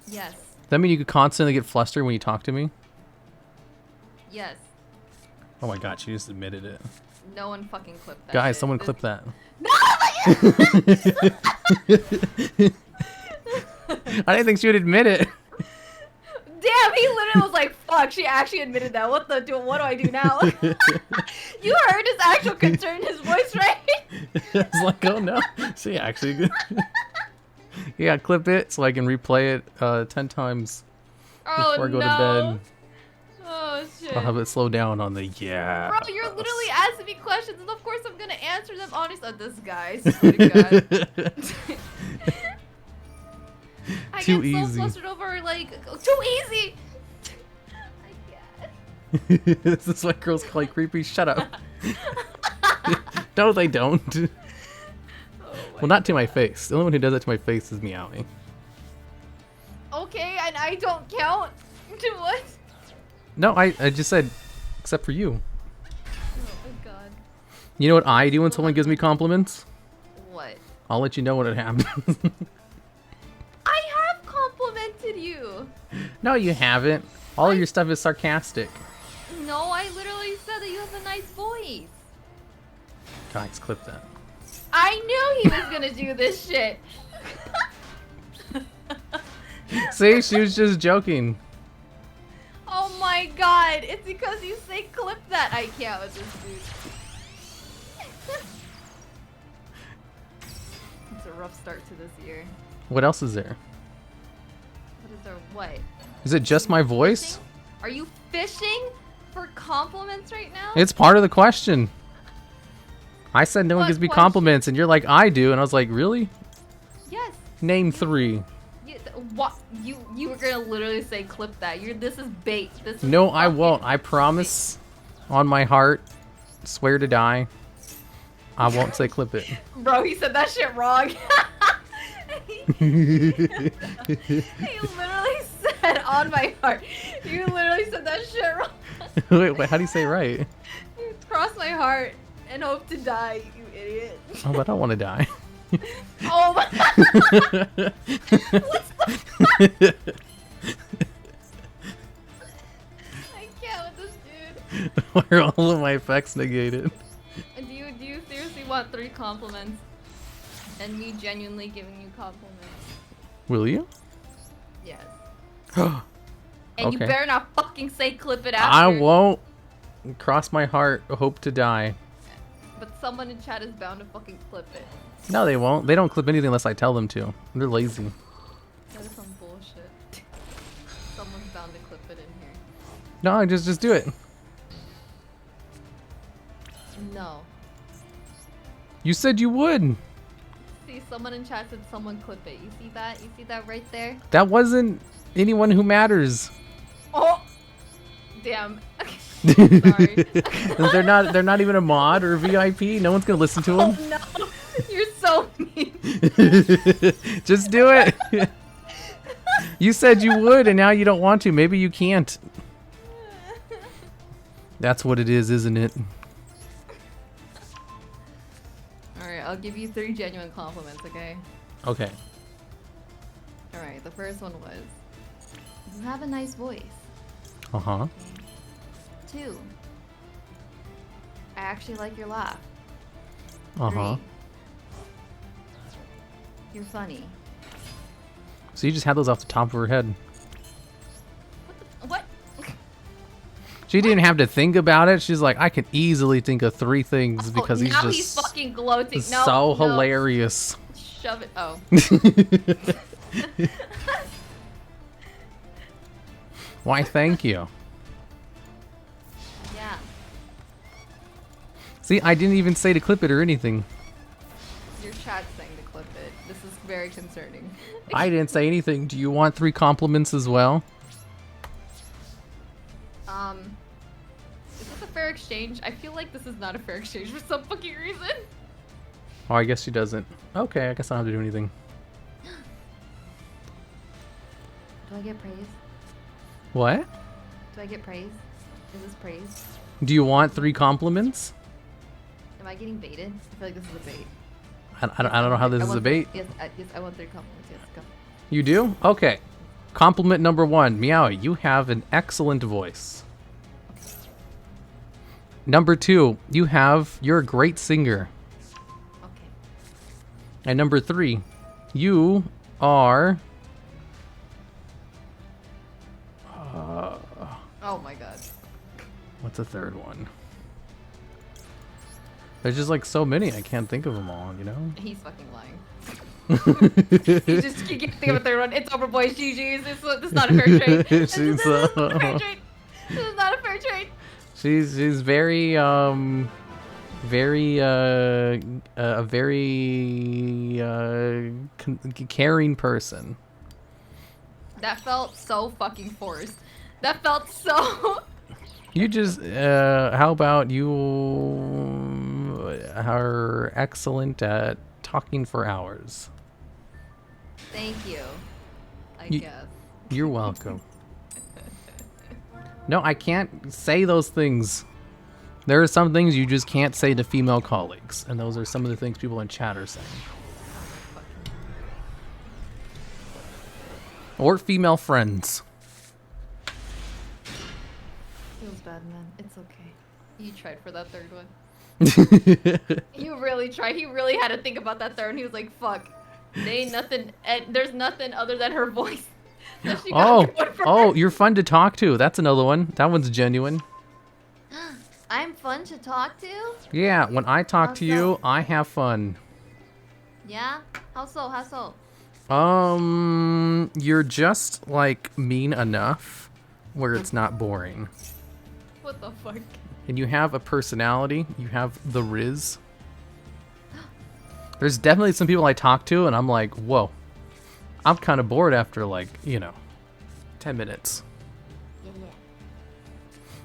Yes. Does that mean you could constantly get flustered when you talk to me? Yes. Oh my god, she just admitted it. No one fucking clipped that. Guys, shit. someone This- clip that. No! I didn't think she would admit it. Damn, he literally was like, fuck, she actually admitted that. What do I do now? You heard his actual concern in his voice, right? I was like, oh no. She actually. Yeah, clip it so I can replay it 10 times Oh before I go no. to bed. Oh shit. I'll have it slow down on the yeah. Bro, you're literally asking me questions, and of course I'm gonna answer them honestly. Oh, this guy, I swear to God. I Too get so easy. flustered over like too easy. I can't. This is why girls call you creepy. Shut up. No, they don't. Oh my Well, not to my face. The only one who does that to my face is Meowie. Okay, and I don't count. To what? No, I just said, except for you. Oh my God. You know what I do when someone gives me compliments? What? I'll let you know when it happens. I have complimented you. No, you haven't. All of your stuff is sarcastic. No, I literally said that you have a nice voice. Guys, clip that. I knew he was gonna do this shit. See, she was just joking. Oh my god, it's because you say clip that. I can't with this dude. It's a rough start to this year. What else is there? What is there? What? Is it just my voice? Are you fishing for compliments right now? It's part of the question. I said no one What gives me question? compliments, and you're like, I do, and I was like, really? Yes. Name 3. What? You were gonna literally say clip that. This is bait. This is No, I fucking won't. I promise on my heart, swear to die, I won't say clip it. Bro, he said that shit wrong. He literally said on my heart. You literally said that shit wrong. Wait, how do you say it right? You crossed my heart and hope to die, you idiot. Oh, but I don't want to die. Oh my. What's the fuck? I can't with this dude. Why are all of my effects negated? Do you seriously want 3 compliments? And me genuinely giving you compliments? Will you? Yes. And you Okay. better not fucking say clip it after. I won't. Cross my heart, hope to die. But someone in chat is bound to fucking clip it. No, they won't. They don't clip anything unless I tell them to. They're lazy. That is some bullshit. Someone's bound to clip it in here. No, just do it. No. You said you would. See, someone in chat said someone clip it. You see that? You see that right there? That wasn't anyone who matters. Oh! Damn. Sorry. They're not even a mod or a VIP. No one's gonna listen to Oh them. no! You're so mean. Just do it. You said you would, and now you don't want to. Maybe you can't. That's what it is, isn't it? Alright, I'll give you 3 genuine compliments, okay? Okay. Alright, the first one was, you have a nice voice. Uh-huh. 2, I actually like your laugh. Uh-huh. 3, you're funny. So you just had those off the top of her head. What? She didn't have to think about it. She's like, I can easily think of 3 things because he's now just he's fucking gloating. No, so no. hilarious. Shove it. Oh. Why, thank you. Yeah. See, I didn't even say to clip it or anything. Your chat's saying to clip it. This is very concerning. I didn't say anything. Do you want 3 compliments as well? Is this a fair exchange? I feel like this is not a fair exchange for some fucking reason. Oh, I guess she doesn't. Okay, I guess I don't have to do anything. Do I get praise? What? Do I get praise? Is this praise? Do you want 3 compliments? Am I getting baited? I feel like this is a bait. I don't know how this is a bait. Yes, I want 3 compliments. Yes, go. You do? Okay. Compliment number 1. Meow, you have an excellent voice. Number 2, you're a great singer. Okay. And number 3, you are... Oh my god. What's the 3rd one? There's just like so many, I can't think of them all, you know? He's fucking lying. You just keep thinking of a 3rd one. It's over, boys. GG's. This is not a fair trade. This is not a fair trade. This is not a fair trade. She's very a very caring person. That felt so fucking forced. That felt so. You just how about you are excellent at talking for hours. Thank you. I You- guess. You're welcome. No, I can't say those things. There are some things you just can't say to female colleagues, and those are some of the things people in chat are saying. Or female friends. Feels bad, man. It's okay. You tried for that third one. You really tried. He really had to think about that third one. He was like, fuck. There ain't nothing. There's nothing other than her voice. That she got going for her. You're fun to talk to. That's another one. That one's genuine. I'm fun to talk to? Yeah, when I talk to you, so? I have fun. Yeah? How so? How so? You're just, like, mean enough where it's not boring. What the fuck? And you have a personality. You have the Riz. There's definitely some people I talk to, and I'm like, whoa. I'm kind of bored after, like, 10 minutes.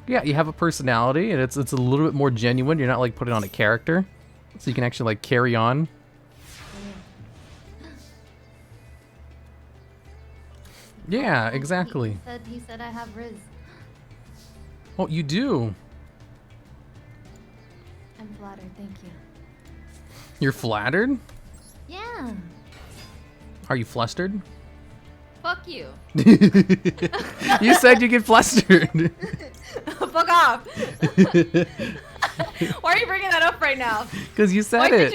Yeah, you have a personality, and it's a little bit more genuine. You're not, like, putting on a character. So you can actually, like, carry on. Yeah, exactly. He said I have Riz. Oh, you do? I'm flattered, thank you. You're flattered? Yeah. Are you flustered? Fuck you. You said you get flustered. Fuck off. Why are you bringing that up right now? Because you said it.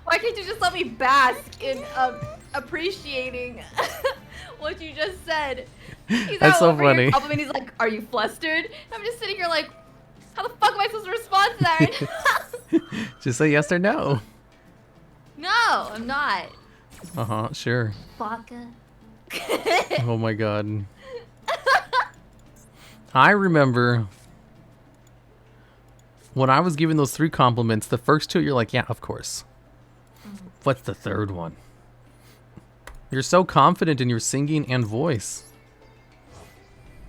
Why can't you just let me bask in appreciating what you just said? He's That's so over here funny. complimenting, he's like, "Are you flustered?" I'm just sitting here like, how the fuck am I supposed to respond to that? Just say yes or no. No, I'm not. Uh-huh, sure. Fucker. Oh my god. I remember when I was giving those 3 compliments, the first 2 you're like, yeah, of course. What's the third one? You're so confident in your singing and voice.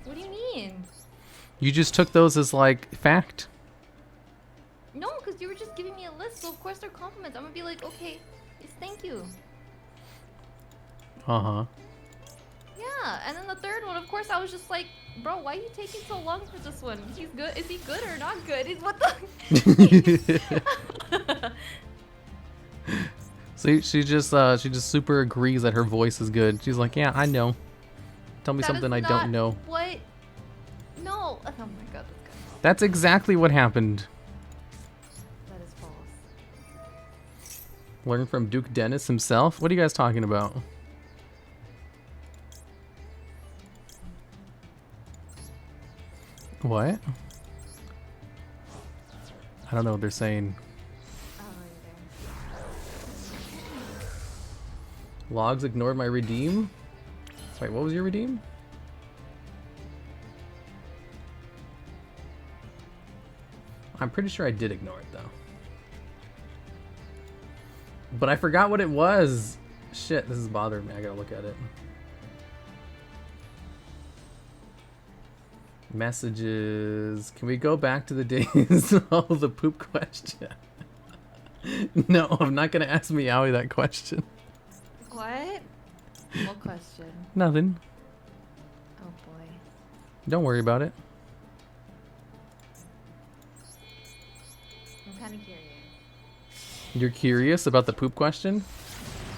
What do you mean? You just took those as like fact. No, because you were just giving me a list, so of course they're compliments. I'm gonna be like, okay, yes, thank you. Uh-huh. Yeah, and then the third one, of course, I was just like, bro, why are you taking so long for this one? He's good. Is he good or not good? What the? See, she just super agrees that her voice is good. She's like, yeah, I know. Tell me That something is I don't not know. What? No. Oh my god, that's good. That's exactly what happened. That is false. Learn from Duke Dennis himself? What are you guys talking about? What? I don't know what they're saying. Oh, Logs ignored my redeem? Wait, what was your redeem? I'm pretty sure I did ignore it, though. But I forgot what it was. Shit, this is bothering me. I gotta look at it. Messages. Can we go back to the days of all the poop question? No, I'm not gonna ask Meowie that question. What? What question? Nothing. Oh boy. Don't worry about it. I'm kind of curious. You're curious about the poop question?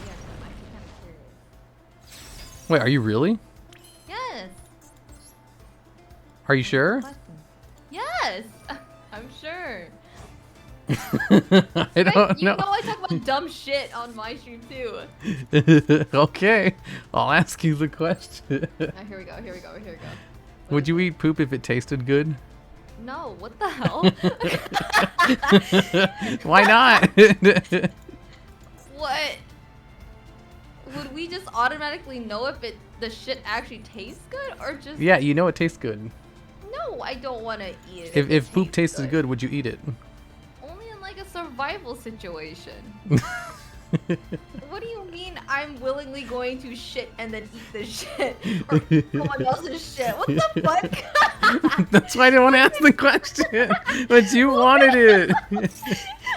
Yes, I'm actually kind of curious. Wait, are you really? Yes. Are you sure? Question. Yes. I'm sure. I don't You know. know I talk about dumb shit on my stream too. Okay, I'll ask you the question. Here we go. Would you eat poop if it tasted good? No, what the hell? Why not? What? Would we just automatically know if the shit actually tastes good or just? Yeah, you know it tastes good. No, I don't want to eat it. If poop tasted good, would you eat it? Only in like a survival situation. What do you mean I'm willingly going to shit and then eat the shit? Or someone else's shit? What the fuck? That's why I didn't want to ask the question. But you wanted it.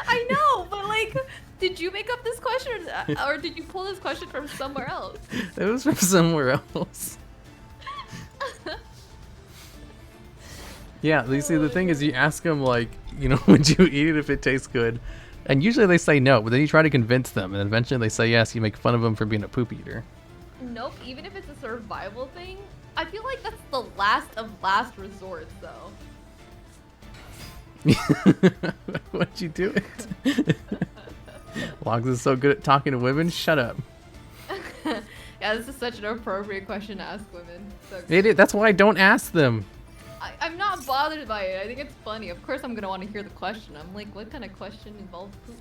I know, but like, did you make up this question or did you pull this question from somewhere else? It was from somewhere else. Yeah, you see, the thing is, you ask them, like, you know, would you eat it if it tastes good? And usually they say no, but then you try to convince them, and eventually they say yes. You make fun of them for being a poop eater. Nope, even if it's a survival thing, I feel like that's the last of last resorts, though. Why'd you do it? Logs is so good at talking to women. Shut up. Yeah, this is such an appropriate question to ask women. So That's why I don't ask them. I'm not bothered by it. I think it's funny. Of course, I'm gonna want to hear the question. I'm like, what kind of question involves poop?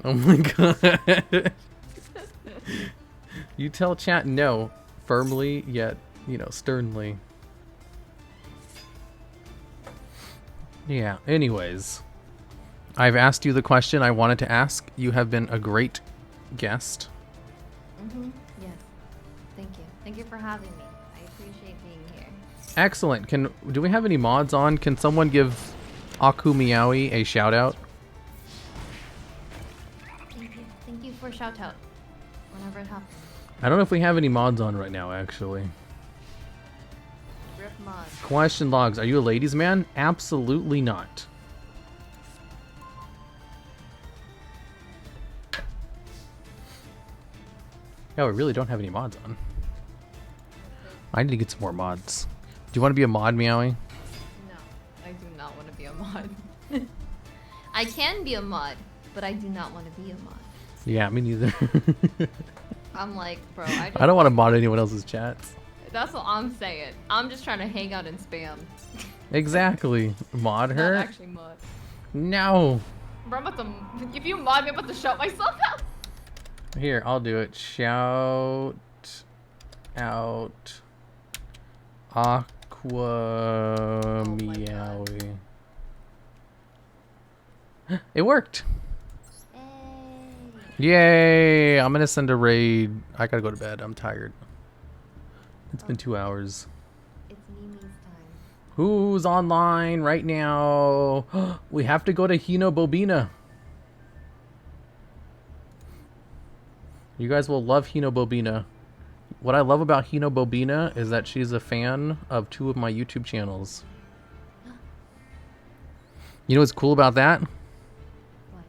Oh my god. You tell chat no, firmly yet, you know, sternly. Yeah, anyways. I've asked you the question I wanted to ask. You have been a great guest. Yes. Thank you. Thank you for having me. I appreciate being here. Excellent. Do we have any mods on? Can someone give Aku Meowie a shout out? Thank you. Thank you for shout out. Whenever it happens. I don't know if we have any mods on right now, actually. Rip mod. Question Logs, are you a ladies' man? Absolutely not. Yeah, we really don't have any mods on. I need to get some more mods. Do you want to be a mod, Meowie? No, I do not want to be a mod. I can be a mod, but I do not want to be a mod. Yeah, me neither. I'm like, bro, I don't want to mod anyone else's chats. That's what I'm saying. I'm just trying to hang out and spam. Exactly. Mod Not her? actually mod. No. Bro, I'm about to. If you mod me, I'm about to shout myself out. Here, I'll do it. Shout out Aqua my Meowie. It worked. Hey. Yay! I'm gonna send a raid. I gotta go to bed. I'm tired. It's been 2 hours. It's Mimi's time. Who's online right now? We have to go to Hino Bobina. You guys will love Hino Bobina. What I love about Hino Bobina is that she's a fan of 2 of my YouTube channels. You know what's cool about that? What?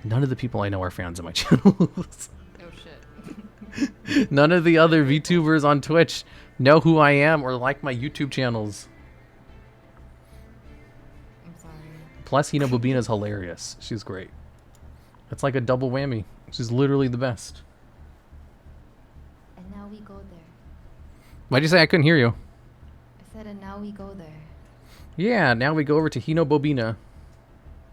None of the people I know are fans of my channels. Oh shit. None of the other VTubers on Twitch know who I am or like my YouTube channels. I'm sorry. Plus, Hino Bobina is hilarious. She's great. It's like a double whammy. She's literally the best. And now we go there. Why'd you say I couldn't hear you? I said, and now we go there. Yeah, now we go over to Hino Bobina. Yeah,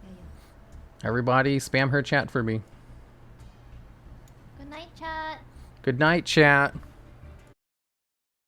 yeah. Everybody, spam her chat for me. Good night, chat. Good night, chat.